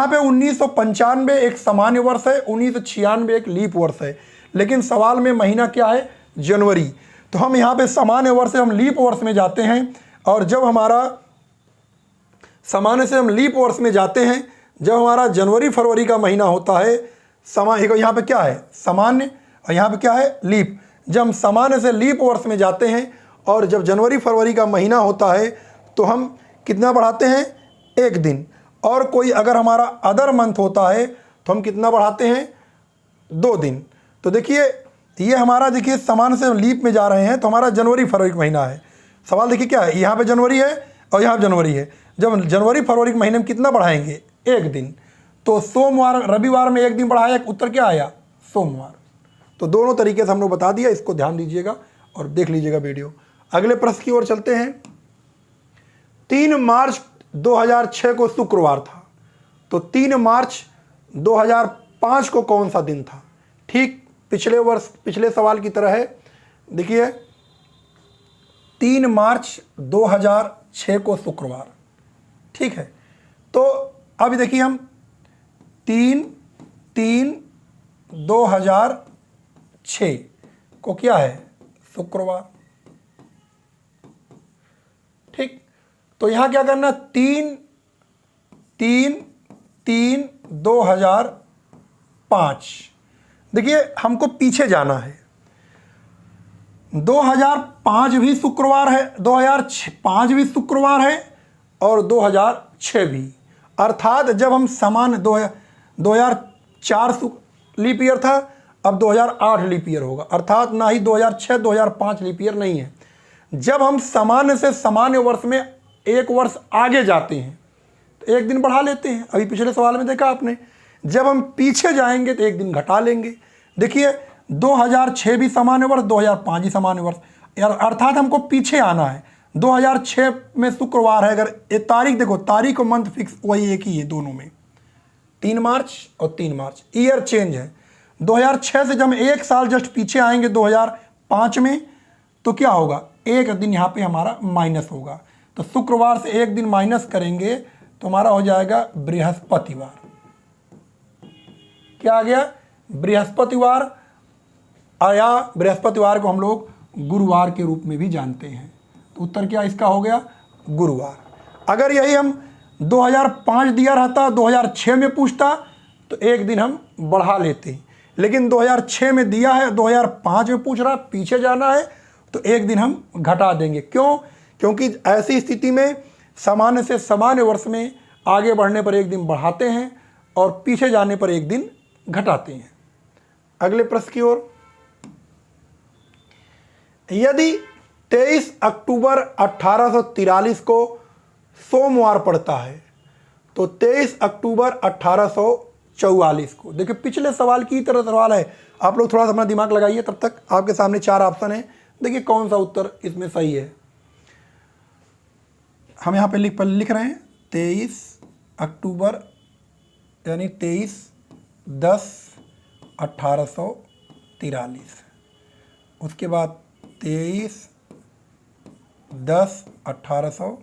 पे 1995 एक सामान्य वर्ष है, 1996 एक लीप वर्ष है, लेकिन सवाल में महीना क्या है? जनवरी। तो हम यहाँ पे सामान्य वर्ष से हम लीप वर्ष में जाते हैं, और जब हमारा सामान्य से हम लीप वर्ष में जाते हैं, जब हमारा जनवरी फरवरी का महीना होता है, यहाँ पे क्या है? सामान्य, और यहाँ पे क्या है? लीप। जब हम सामान्य से लीप वर्ष में जाते हैं और जब जनवरी फरवरी का महीना होता है तो हम कितना बढ़ाते हैं? 1 दिन। और कोई अगर हमारा अदर मंथ होता है तो हम कितना बढ़ाते हैं? 2 दिन। तो देखिए ये हमारा, देखिए सामान्य से हम लीप में जा रहे हैं तो हमारा जनवरी फरवरी का महीना है। सवाल देखिए क्या है, यहाँ पे जनवरी है और यहाँ पे जनवरी है। जब जनवरी फरवरी के महीने में कितना बढ़ाएंगे? 1 दिन। तो सोमवार, रविवार में 1 दिन बढ़ाया, उत्तर क्या आया? सोमवार। तो दोनों तरीके से हम लोग बता दिया, इसको ध्यान दीजिएगा और देख लीजिएगा वीडियो। अगले प्रश्न की ओर चलते हैं। 3 मार्च 2006 को शुक्रवार था, तो 3 मार्च 2005 को कौन सा दिन था? ठीक पिछले वर्ष, पिछले सवाल की तरह है। देखिए 3 मार्च 2006 को शुक्रवार, ठीक है। तो अब देखिए हम 3/3/2006 को क्या है? शुक्रवार, ठीक। तो यहाँ क्या करना? 3/3/2005। देखिए हमको पीछे जाना है। 2005 भी शुक्रवार है, 2005 भी शुक्रवार है और 2006 भी। अर्थात जब हम समान 2004 लीप ईयर था, अब 2008 लीप ईयर होगा। अर्थात ना ही 2006 2005 लीप ईयर नहीं है। जब हम सामान्य से सामान्य वर्ष में 1 वर्ष आगे जाते हैं तो 1 दिन बढ़ा लेते हैं। अभी पिछले सवाल में देखा आपने। जब हम पीछे जाएंगे तो 1 दिन घटा लेंगे। देखिए 2006 भी सामान्य वर्ष, 2005 भी सामान्य वर्ष, अर्थात हमको पीछे आना है। 2006 में शुक्रवार है, अगर ये तारीख देखो, तारीख और मंथ फिक्स वही एक ही है दोनों में, 3 मार्च और 3 मार्च। ईयर चेंज है। 2006 से जब हम 1 साल जस्ट पीछे आएंगे 2005 में, तो क्या होगा? 1 दिन यहाँ पे हमारा माइनस होगा। तो शुक्रवार से 1 दिन माइनस करेंगे तो हमारा हो जाएगा बृहस्पतिवार। क्या आ गया? बृहस्पतिवार। या बृहस्पतिवार को हम लोग गुरुवार के रूप में भी जानते हैं। तो उत्तर क्या इसका हो गया? गुरुवार। अगर यही हम 2005 दिया रहता, 2006 में पूछता तो 1 दिन हम बढ़ा लेते, लेकिन 2006 में दिया है, 2005 में पूछ रहा, पीछे जाना है तो 1 दिन हम घटा देंगे। क्यों? क्योंकि ऐसी स्थिति में सामान्य से सामान्य वर्ष में आगे बढ़ने पर 1 दिन बढ़ाते हैं और पीछे जाने पर 1 दिन घटाते हैं। अगले प्रश्न की ओर। यदि 23 अक्टूबर 1843 को सोमवार पड़ता है, तो 23 अक्टूबर 1844 को। देखिए पिछले सवाल की तरह सवाल है, आप लोग थोड़ा सा अपना दिमाग लगाइए, तब तक आपके सामने 4 ऑप्शन है, देखिए कौन सा उत्तर इसमें सही है। हम यहाँ पे लिख रहे हैं 23 अक्टूबर यानी 23/10/1843, उसके बाद 23/10/1844।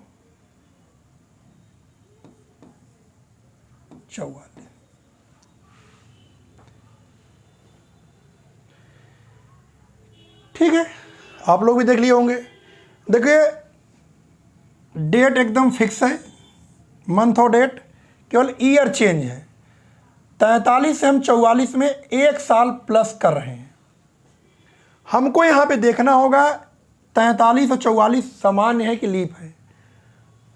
ठीक है, आप लोग भी देख लिए होंगे। देखिए डेट एकदम फिक्स है, मंथ और डेट, केवल ईयर चेंज है। 43 से हम 44 में 1 साल प्लस कर रहे हैं। हमको यहाँ पे देखना होगा 43 और 44 सामान्य है कि लीप है।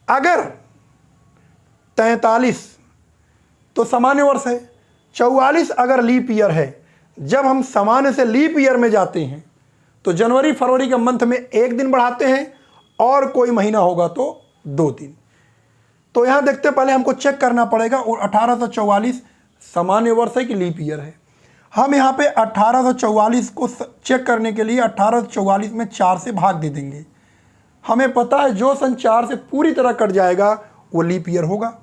अगर 43 तो सामान्य वर्ष है, 44 अगर लीप ईयर है, जब हम सामान्य से लीप ईयर में जाते हैं तो जनवरी फरवरी के मंथ में 1 दिन बढ़ाते हैं, और कोई महीना होगा तो 2 दिन। तो यहाँ देखते पहले हमको चेक करना पड़ेगा, और 1844 सामान्य वर्ष है कि लीप ईयर है। हम यहाँ पे 1844 को चेक करने के लिए 1844 में 4 से भाग दे देंगे। हमें पता है जो सन 4 से पूरी तरह कट जाएगा वो लीप ईयर होगा।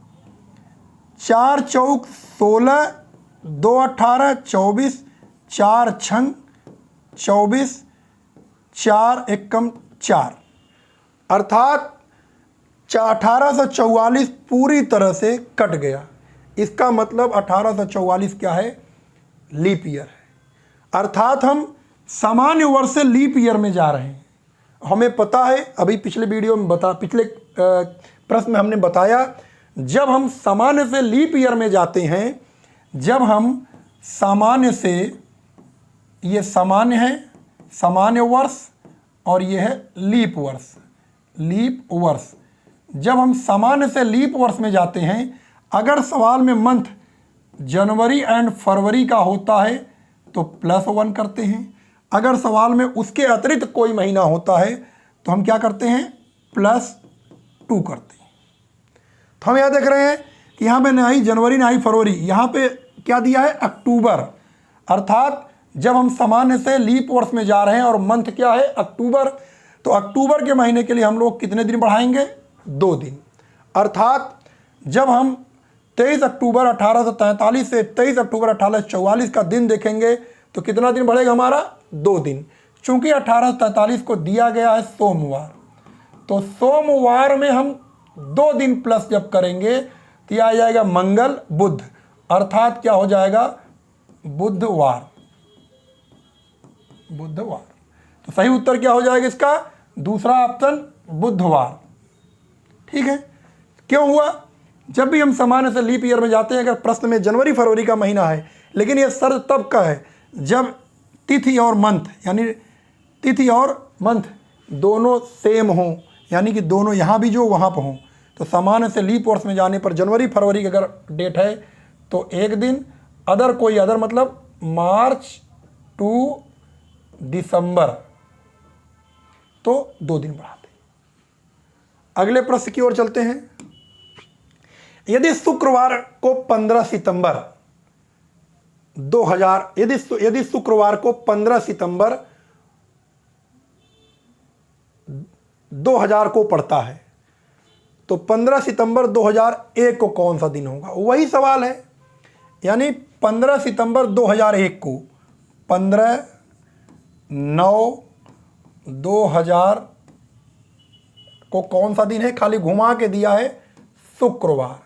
4 चौक 16, 2 18 24, 4 छंग 24, 4 एकम 4, अर्थात 1844 पूरी तरह से कट गया। इसका मतलब 1844 क्या है? लीप ईयर है। अर्थात हम सामान्य वर्ष से लीप ईयर में जा रहे हैं। हमें पता है, अभी पिछले वीडियो में पिछले प्रश्न में हमने बताया, जब हम सामान्य से लीप ईयर में जाते हैं, जब हम सामान्य से, ये सामान्य है, सामान्य वर्ष, और ये है लीप वर्ष, लीप वर्ष। जब हम सामान्य से लीप वर्ष में जाते हैं, अगर सवाल में मंथ जनवरी एंड फरवरी का होता है तो +1 करते हैं। अगर सवाल में उसके अतिरिक्त कोई महीना होता है तो हम क्या करते हैं? +2 करते हैं। तो हम यहाँ देख रहे हैं कि यहाँ पे ना ही जनवरी ना ही फरवरी, यहाँ पे क्या दिया है? अक्टूबर। अर्थात जब हम सामान्य से लीप वर्ष में जा रहे हैं और मंथ क्या है? अक्टूबर, तो अक्टूबर के महीने के लिए हम लोग कितने दिन बढ़ाएंगे? 2 दिन। अर्थात जब हम 23 अक्टूबर 1843 से 23 अक्टूबर 1844 का दिन देखेंगे तो कितना दिन बढ़ेगा हमारा? 2 दिन। चूंकि 1843 को दिया गया है सोमवार, तो सोमवार में हम 2 दिन प्लस जब करेंगे तो यह आ जाएगा मंगल बुध, अर्थात क्या हो जाएगा? बुधवार। बुधवार। तो सही उत्तर क्या हो जाएगा इसका? दूसरा ऑप्शन, बुधवार। ठीक है। क्यों हुआ? जब भी हम सामान्य से लीप ईयर में जाते हैं, अगर प्रश्न में जनवरी फरवरी का महीना है, लेकिन यह शर्त तब का है जब तिथि और मंथ, यानी तिथि और मंथ दोनों सेम हों, यानी कि दोनों यहाँ भी जो वहाँ पर हों। तो सामान्य से लीप वर्ष में जाने पर जनवरी फरवरी की अगर डेट है तो 1 दिन, अदर कोई अदर मतलब मार्च टू दिसंबर तो 2 दिन बढ़ाते। अगले प्रश्न की ओर चलते हैं। यदि शुक्रवार को 15 सितंबर 2000 यदि शुक्रवार को 15 सितंबर 2000 को पड़ता है तो 15 सितंबर 2001 को कौन सा दिन होगा? वही सवाल है, यानी 15 सितंबर 2001 को 15/9/2000 को कौन सा दिन है? खाली घुमा के दिया है शुक्रवार।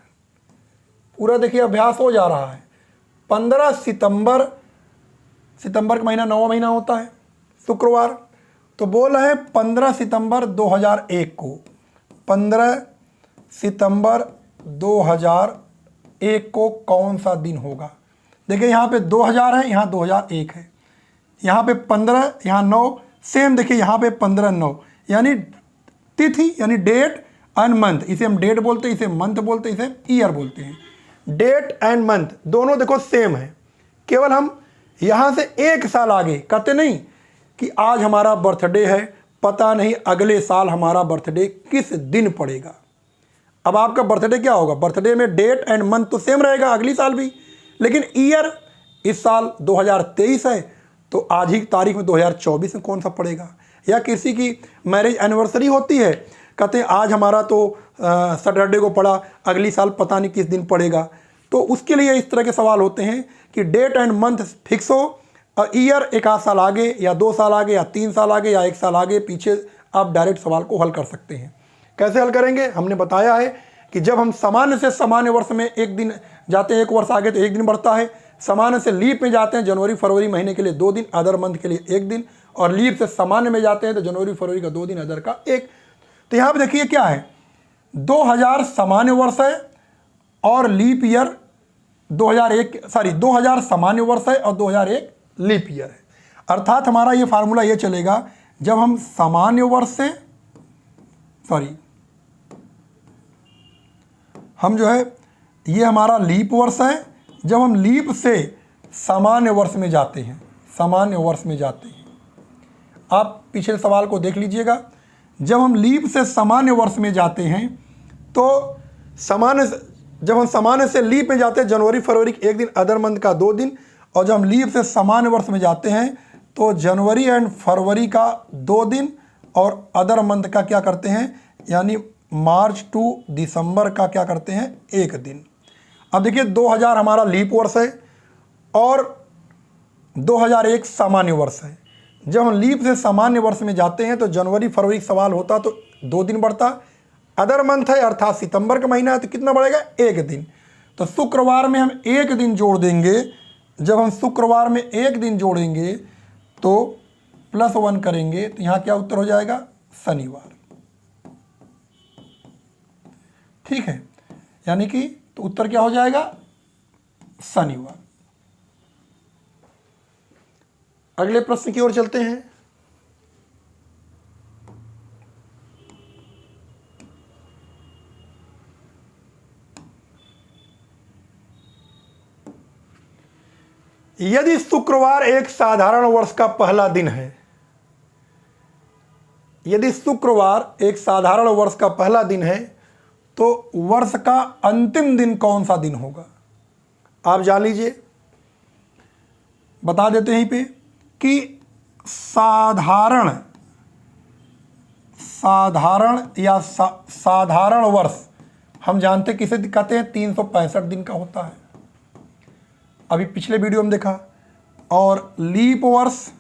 पूरा देखिए अभ्यास हो जा रहा है। 15 सितंबर, सितंबर का महीना 9वां महीना होता है, शुक्रवार। तो बोल रहे हैं 15 सितंबर 2001 को, 15 सितंबर 2001 को कौन सा दिन होगा? देखिए यहाँ पे 2000 है, यहाँ 2001 है, यहाँ पे 15, यहाँ 9, सेम देखिए यहाँ पे 15/9, यानी तिथि यानी डेट एंड मंथ। इसे हम डेट बोलते हैं, इसे मंथ बोलते हैं, इसे ईयर बोलते हैं। डेट एंड मंथ दोनों देखो सेम है, केवल हम यहाँ से 1 साल आगे कहते नहीं कि आज हमारा बर्थडे है, पता नहीं अगले साल हमारा बर्थडे किस दिन पड़ेगा। अब आपका बर्थडे क्या होगा, बर्थडे में डेट एंड मंथ तो सेम रहेगा अगली साल भी, लेकिन ईयर इस साल 2023 है तो आज ही तारीख में 2024 में कौन सा पड़ेगा। या किसी की मैरिज एनिवर्सरी होती है, कहते हैं आज हमारा तो सैटरडे को पड़ा, अगली साल पता नहीं किस दिन पड़ेगा। तो उसके लिए इस तरह के सवाल होते हैं कि डेट एंड मंथ फिक्स हो और ईयर एक आध साल आगे या 2 साल आगे या 3 साल आगे या 1 साल आगे पीछे आप डायरेक्ट सवाल को हल कर सकते हैं। कैसे हल करेंगे, हमने बताया है कि जब हम सामान्य से सामान्य वर्ष में एक दिन जाते हैं, 1 वर्ष आगे तो 1 दिन बढ़ता है। सामान्य से लीप में जाते हैं जनवरी फरवरी महीने के लिए 2 दिन, अदर मंथ के लिए 1 दिन, और लीप से सामान्य में जाते हैं तो जनवरी फरवरी का 2 दिन, अदर का 1। तो यहाँ पर देखिए क्या है, 2000 सामान्य वर्ष है और लीप ईयर 2000 सामान्य वर्ष है और 2001 लीप ईयर है। अर्थात हमारा ये फार्मूला ये चलेगा, जब हम सामान्य वर्ष से हम जो है ये हमारा लीप वर्ष है, जब हम लीप से सामान्य वर्ष में जाते हैं, सामान्य वर्ष में जाते हैं, आप पिछले सवाल को देख लीजिएगा, जब हम लीप से सामान्य वर्ष में जाते हैं तो जब हम सामान्य से लीप में जाते हैं जनवरी फरवरी 1 दिन, अदर मंथ का 2 दिन, और जब हम लीप से सामान्य वर्ष में जाते हैं तो जनवरी एंड फरवरी का 2 दिन और अदर मंथ का क्या करते हैं, यानी मार्च टू दिसंबर का क्या करते हैं, 1 दिन। अब देखिए 2000 हमारा लीप वर्ष है और 2001 सामान्य वर्ष है। जब हम लीप से सामान्य वर्ष में जाते हैं तो जनवरी फरवरी सवाल होता तो 2 दिन बढ़ता, अदर मंथ है अर्थात सितंबर का महीना है तो कितना बढ़ेगा, 1 दिन। तो शुक्रवार में हम 1 दिन जोड़ देंगे, जब हम शुक्रवार में 1 दिन जोड़ेंगे तो +1 करेंगे तो यहाँ क्या उत्तर हो जाएगा, शनिवार। ठीक है, यानी कि तो उत्तर क्या हो जाएगा, शनिवार। अगले प्रश्न की ओर चलते हैं। यदि शुक्रवार एक साधारण वर्ष का पहला दिन है, यदि शुक्रवार एक साधारण वर्ष का पहला दिन है तो वर्ष का अंतिम दिन कौन सा दिन होगा, आप जान लीजिए। बता देते हैं यहीं पे कि साधारण वर्ष हम जानते किसे कहते हैं, 365 दिन का होता है, अभी पिछले वीडियो में देखा। और लीप वर्ष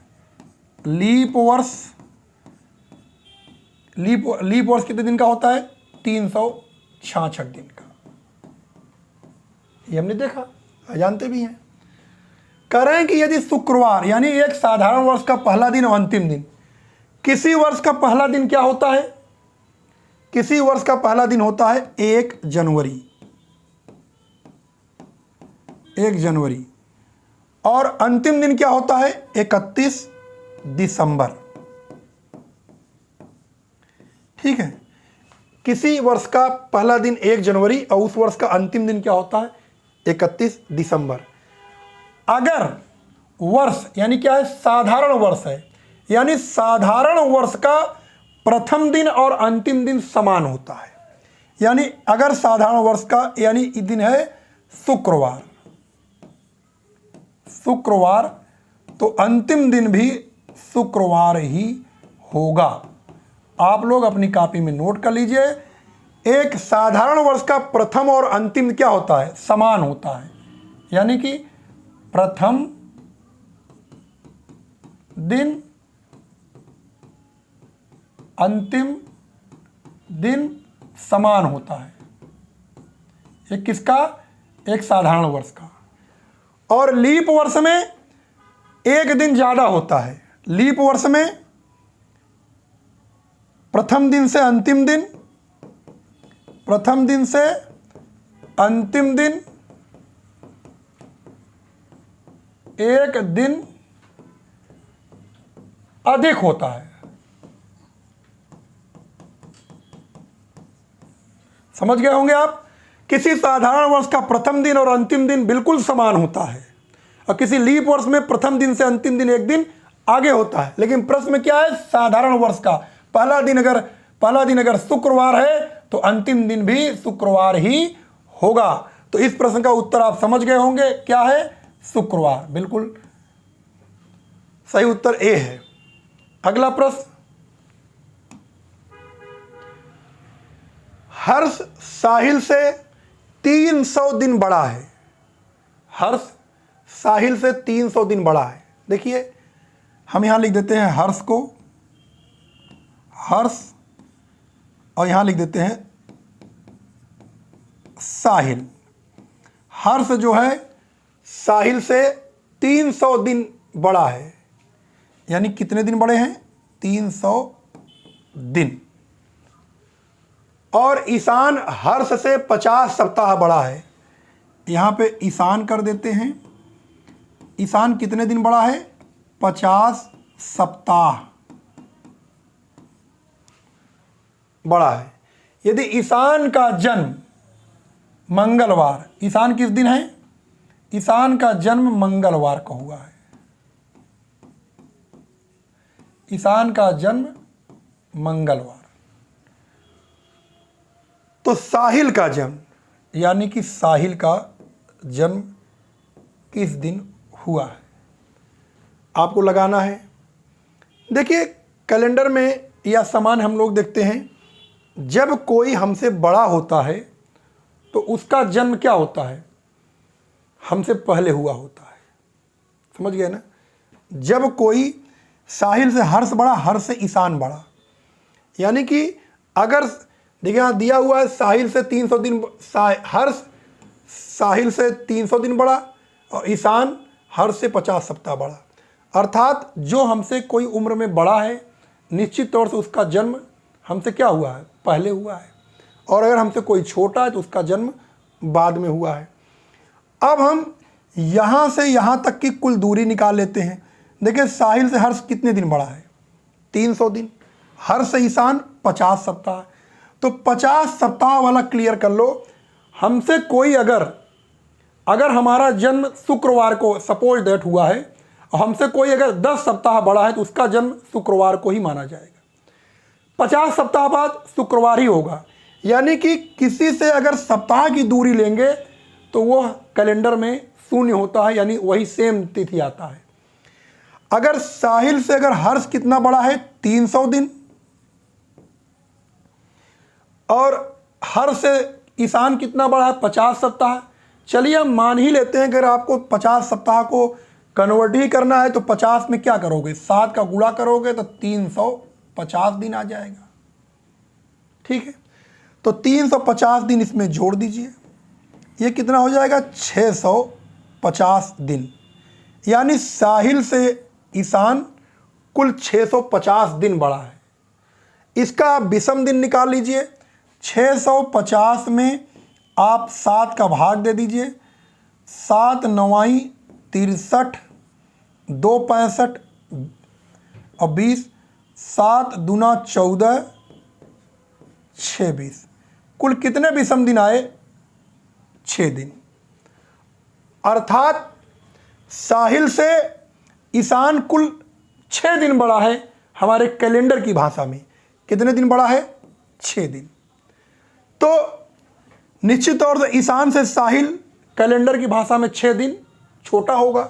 कितने दिन का होता है, 366 दिन का, ये हमने देखा, जानते भी हैं। कह रहे हैं कि यदि शुक्रवार यानी एक साधारण वर्ष का पहला दिन और अंतिम दिन, किसी वर्ष का पहला दिन क्या होता है, किसी वर्ष का पहला दिन होता है 1 जनवरी और अंतिम दिन क्या होता है, 31 दिसंबर। ठीक है, किसी वर्ष का पहला दिन 1 जनवरी और उस वर्ष का अंतिम दिन क्या होता है, 31 दिसंबर। अगर वर्ष यानी क्या है, साधारण वर्ष है, यानी साधारण वर्ष का प्रथम दिन और अंतिम दिन समान होता है, यानी अगर साधारण वर्ष का यानी दिन है शुक्रवार, तो अंतिम दिन भी शुक्रवार ही होगा। आप लोग अपनी कॉपी में नोट कर लीजिए, एक साधारण वर्ष का प्रथम और अंतिम क्या होता है, समान होता है, यानी कि प्रथम दिन अंतिम दिन समान होता है, ये किसका, एक साधारण वर्ष का। और लीप वर्ष में 1 दिन ज़्यादा होता है, लीप वर्ष में प्रथम दिन से अंतिम दिन, प्रथम दिन से अंतिम दिन 1 दिन अधिक होता है। समझ गए होंगे आप, किसी साधारण वर्ष का प्रथम दिन और अंतिम दिन बिल्कुल समान होता है और किसी लीप वर्ष में प्रथम दिन से अंतिम दिन 1 दिन आगे होता है, लेकिन प्रश्न में क्या है, साधारण वर्ष का पहला दिन अगर शुक्रवार है तो अंतिम दिन भी शुक्रवार ही होगा। तो इस प्रश्न का उत्तर आप समझ गए होंगे, क्या है, शुक्रवार। बिल्कुल सही उत्तर ए है। अगला प्रश्न, हर्ष साहिल से 300 दिन बड़ा है। हर्ष साहिल से 300 दिन बड़ा है। देखिए हम यहां लिख देते हैं हर्ष को, हर्ष, और यहां लिख देते हैं साहिल। हर्ष जो है साहिल से 300 दिन बड़ा है, यानी कितने दिन बड़े हैं, 300 दिन। और ईशान हर्ष से 50 सप्ताह बड़ा है। यहां पे ईशान कर देते हैं, ईशान कितने दिन बड़ा है, 50 सप्ताह बड़ा है। यदि ईशान का जन्म मंगलवार, ईशान किस दिन है, ईशान का जन्म मंगलवार को हुआ है, ईशान का जन्म मंगलवार, तो साहिल का जन्म, यानी कि साहिल का जन्म किस दिन हुआ है, आपको लगाना है। देखिए कैलेंडर में यह सामान हम लोग देखते हैं, जब कोई हमसे बड़ा होता है तो उसका जन्म क्या होता है, हमसे पहले हुआ होता है। समझ गए ना। जब कोई साहिल से हर्ष बड़ा, हर्ष से ईशान बड़ा, यानी कि अगर देखिए यहाँ दिया हुआ है साहिल से 300 दिन, हर्ष साहिल से 300 दिन बड़ा और ईशान हर्ष से 50 सप्ताह बड़ा। अर्थात जो हमसे कोई उम्र में बड़ा है निश्चित तौर से उसका जन्म हमसे क्या हुआ है, पहले हुआ है, और अगर हमसे कोई छोटा है तो उसका जन्म बाद में हुआ है। अब हम यहाँ से यहाँ तक की कुल दूरी निकाल लेते हैं। देखिए साहिल से हर्ष कितने दिन बड़ा है, 300 दिन, हर्ष से ईशान 50 सप्ताह, तो 50 सप्ताह वाला क्लियर कर लो। हमसे कोई अगर हमारा जन्म शुक्रवार को सपोज दैट हुआ है और हमसे कोई अगर 10 सप्ताह बड़ा है तो उसका जन्म शुक्रवार को ही माना जाएगा। 50 सप्ताह बाद शुक्रवार ही होगा, यानी कि किसी से अगर सप्ताह की दूरी लेंगे तो वह कैलेंडर में शून्य होता है, यानी वही सेम तिथि आता है। अगर साहिल से अगर हर्ष कितना बड़ा है, 300 दिन, और हर्ष से ईशान कितना बड़ा है, 50 सप्ताह। चलिए हम मान ही लेते हैं, अगर आपको 50 सप्ताह को कन्वर्ट ही करना है तो 50 में क्या करोगे, 7 का गुणा करोगे तो 350 दिन आ जाएगा। ठीक है, तो 350 दिन इसमें जोड़ दीजिए, ये कितना हो जाएगा, 650 दिन। यानी साहिल से ईशान कुल 650 दिन बड़ा है। इसका आप विषम दिन निकाल लीजिए। 650 में आप 7 का भाग दे दीजिए, 7 9 63, 2 65 और 20, 7 दूना 14, 6 20, कुल कितने विषम दिन आए, 6 दिन। अर्थात साहिल से ईशान कुल 6 दिन बड़ा है। हमारे कैलेंडर की भाषा में कितने दिन बड़ा है, 6 दिन। तो निश्चित तौर से ईशान से साहिल कैलेंडर की भाषा में 6 दिन छोटा होगा,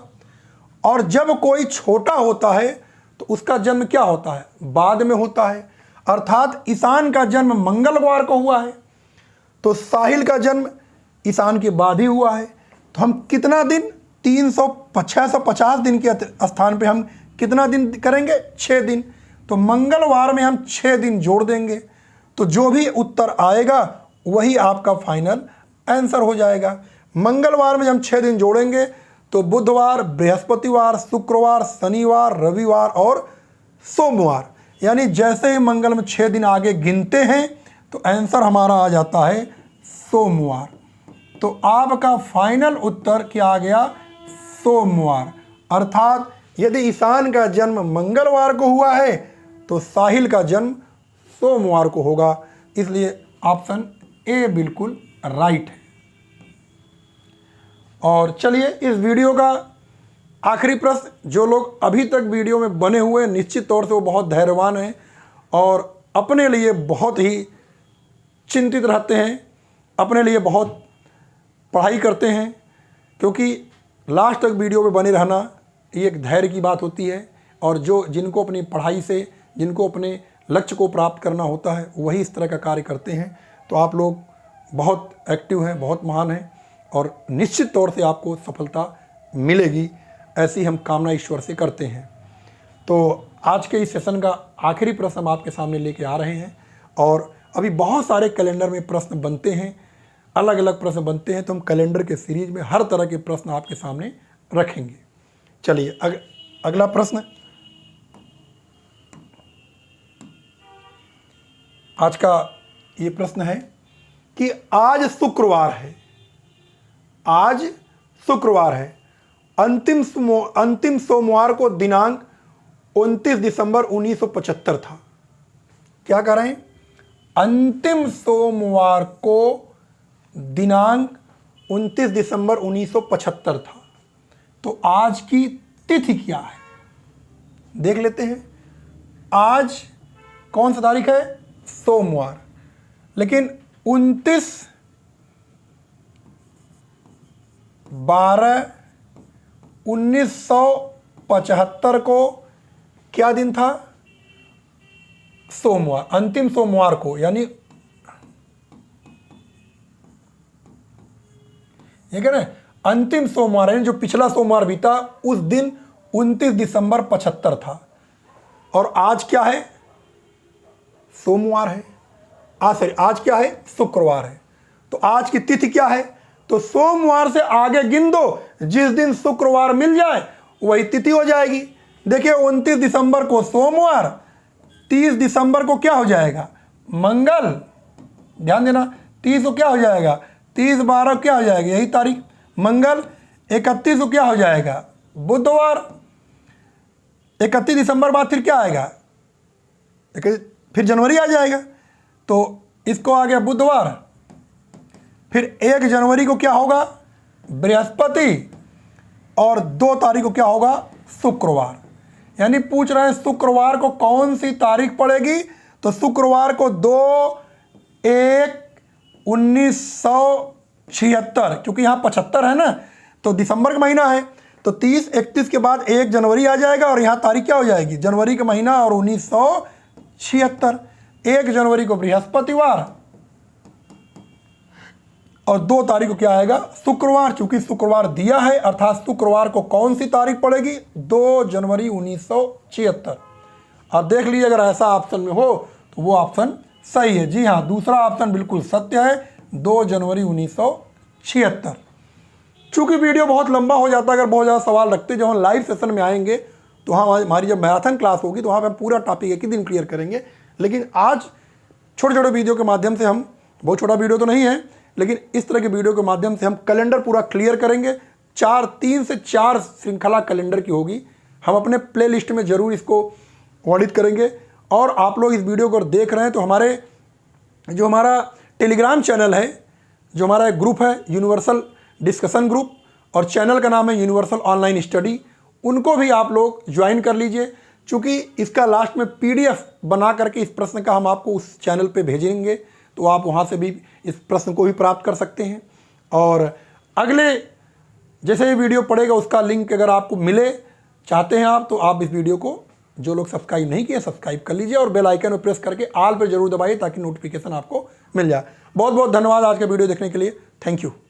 और जब कोई छोटा होता है तो उसका जन्म क्या होता है, बाद में होता है। अर्थात ईशान का जन्म मंगलवार को हुआ है तो साहिल का जन्म ईशान के बाद ही हुआ है। तो हम कितना दिन, 650 दिन के स्थान पे हम कितना दिन करेंगे, 6 दिन। तो मंगलवार में हम 6 दिन जोड़ देंगे, तो जो भी उत्तर आएगा वही आपका फाइनल आंसर हो जाएगा। मंगलवार में हम 6 दिन जोड़ेंगे तो बुधवार, बृहस्पतिवार, शुक्रवार, शनिवार, रविवार और सोमवार, यानी जैसे ही मंगल में 6 दिन आगे गिनते हैं तो आंसर हमारा आ जाता है सोमवार। तो आपका फाइनल उत्तर क्या आ गया, सोमवार। अर्थात यदि ईशान का जन्म मंगलवार को हुआ है तो साहिल का जन्म सोमवार को होगा, इसलिए ऑप्शन ए बिल्कुल राइट है। और चलिए इस वीडियो का आखिरी प्रश्न, जो लोग अभी तक वीडियो में बने हुए हैं निश्चित तौर से वो बहुत धैर्यवान हैं और अपने लिए बहुत ही चिंतित रहते हैं, अपने लिए बहुत पढ़ाई करते हैं, क्योंकि लास्ट तक वीडियो में बने रहना ये एक धैर्य की बात होती है। और जिनको अपनी पढ़ाई से, जिनको अपने लक्ष्य को प्राप्त करना होता है, वही इस तरह का कार्य करते हैं। तो आप लोग बहुत एक्टिव हैं, बहुत महान हैं और निश्चित तौर से आपको सफलता मिलेगी, ऐसी हम कामना ईश्वर से करते हैं। तो आज के इस सेशन का आखिरी प्रश्न हम आपके सामने लेके आ रहे हैं और अभी बहुत सारे कैलेंडर में प्रश्न बनते हैं, अलग अलग प्रश्न बनते हैं, तो हम कैलेंडर के सीरीज में हर तरह के प्रश्न आपके सामने रखेंगे। चलिए अगला प्रश्न, आज का ये प्रश्न है कि आज शुक्रवार है, आज शुक्रवार है, अंतिम सोमवार को दिनांक 29 दिसंबर 1975 था। क्या कह रहे हैं? अंतिम सोमवार को दिनांक 29 दिसंबर 1975 था। तो आज की तिथि क्या है देख लेते हैं। आज कौन सा तारीख है? सोमवार। लेकिन 29/12/1975 को क्या दिन था? सोमवार, अंतिम सोमवार को, यानी ये कह रहे हैं अंतिम सोमवार, यानी जो पिछला सोमवार भी था उस दिन 29 दिसंबर 75 था। और आज क्या है? सोमवार है। आज क्या है? शुक्रवार है। तो आज की तिथि क्या है? तो सोमवार से आगे गिन दो, जिस दिन शुक्रवार मिल जाए वही तिथि हो जाएगी। देखिए 29 दिसंबर को सोमवार, 30 दिसंबर को क्या हो जाएगा? मंगल। ध्यान देना, 30 को क्या हो जाएगा? 30/12 क्या हो जाएगा? यही तारीख, मंगल। 31 को क्या हो जाएगा? बुधवार। 31 दिसंबर बाद फिर क्या आएगा? फिर जनवरी आ जाएगा। तो इसको आ गया बुधवार। फिर 1 जनवरी को क्या होगा? बृहस्पति। और 2 तारीख को क्या होगा? शुक्रवार। यानी पूछ रहे हैं शुक्रवार को कौन सी तारीख पड़ेगी? तो शुक्रवार को 2/1/1976, क्योंकि यहाँ 75 है ना, तो दिसंबर का महीना है, तो 30-31 के बाद 1 जनवरी आ जाएगा और यहाँ तारीख क्या हो जाएगी? जनवरी का महीना और 1976। 1 जनवरी को बृहस्पतिवार और 2 तारीख को क्या आएगा? शुक्रवार। चूंकि शुक्रवार दिया है, अर्थात शुक्रवार को कौन सी तारीख पड़ेगी? 2 जनवरी 1976। अब देख लीजिए, अगर ऐसा ऑप्शन में हो तो वो ऑप्शन सही है। जी हाँ, दूसरा ऑप्शन बिल्कुल सत्य है, 2 जनवरी 1976। चूंकि वीडियो बहुत लंबा हो जाता है, अगर बहुत ज़्यादा सवाल रखते, जब हम लाइव सेशन में आएंगे तो वहाँ हमारी जब मैराथन क्लास होगी तो वहाँ पर हम पूरा टॉपिक एक ही दिन क्लियर करेंगे। लेकिन आज छोटे छोटे वीडियो के माध्यम से, हम बहुत छोटा वीडियो तो नहीं है, लेकिन इस तरह के वीडियो के माध्यम से हम कैलेंडर पूरा क्लियर करेंगे। 3 से 4 श्रृंखला कैलेंडर की होगी। हम अपने प्लेलिस्ट में ज़रूर इसको ऑडिट करेंगे। और आप लोग इस वीडियो को देख रहे हैं तो हमारा टेलीग्राम चैनल है, जो हमारा एक ग्रुप है यूनिवर्सल डिस्कशन ग्रुप, और चैनल का नाम है यूनिवर्सल ऑनलाइन स्टडी, उनको भी आप लोग ज्वाइन कर लीजिए। चूँकि इसका लास्ट में PDF बना करके इस प्रश्न का हम आपको उस चैनल पे भेजेंगे, तो आप वहाँ से भी इस प्रश्न को भी प्राप्त कर सकते हैं। और अगले जैसे ये वीडियो पड़ेगा उसका लिंक अगर आपको मिले चाहते हैं आप, तो आप इस वीडियो को, जो लोग सब्सक्राइब नहीं किए, सब्सक्राइब कर लीजिए और बेल आइकन में प्रेस करके ऑल पर जरूर दबाइए ताकि नोटिफिकेशन आपको मिल जाए। बहुत बहुत धन्यवाद आज का वीडियो देखने के लिए। Thank you.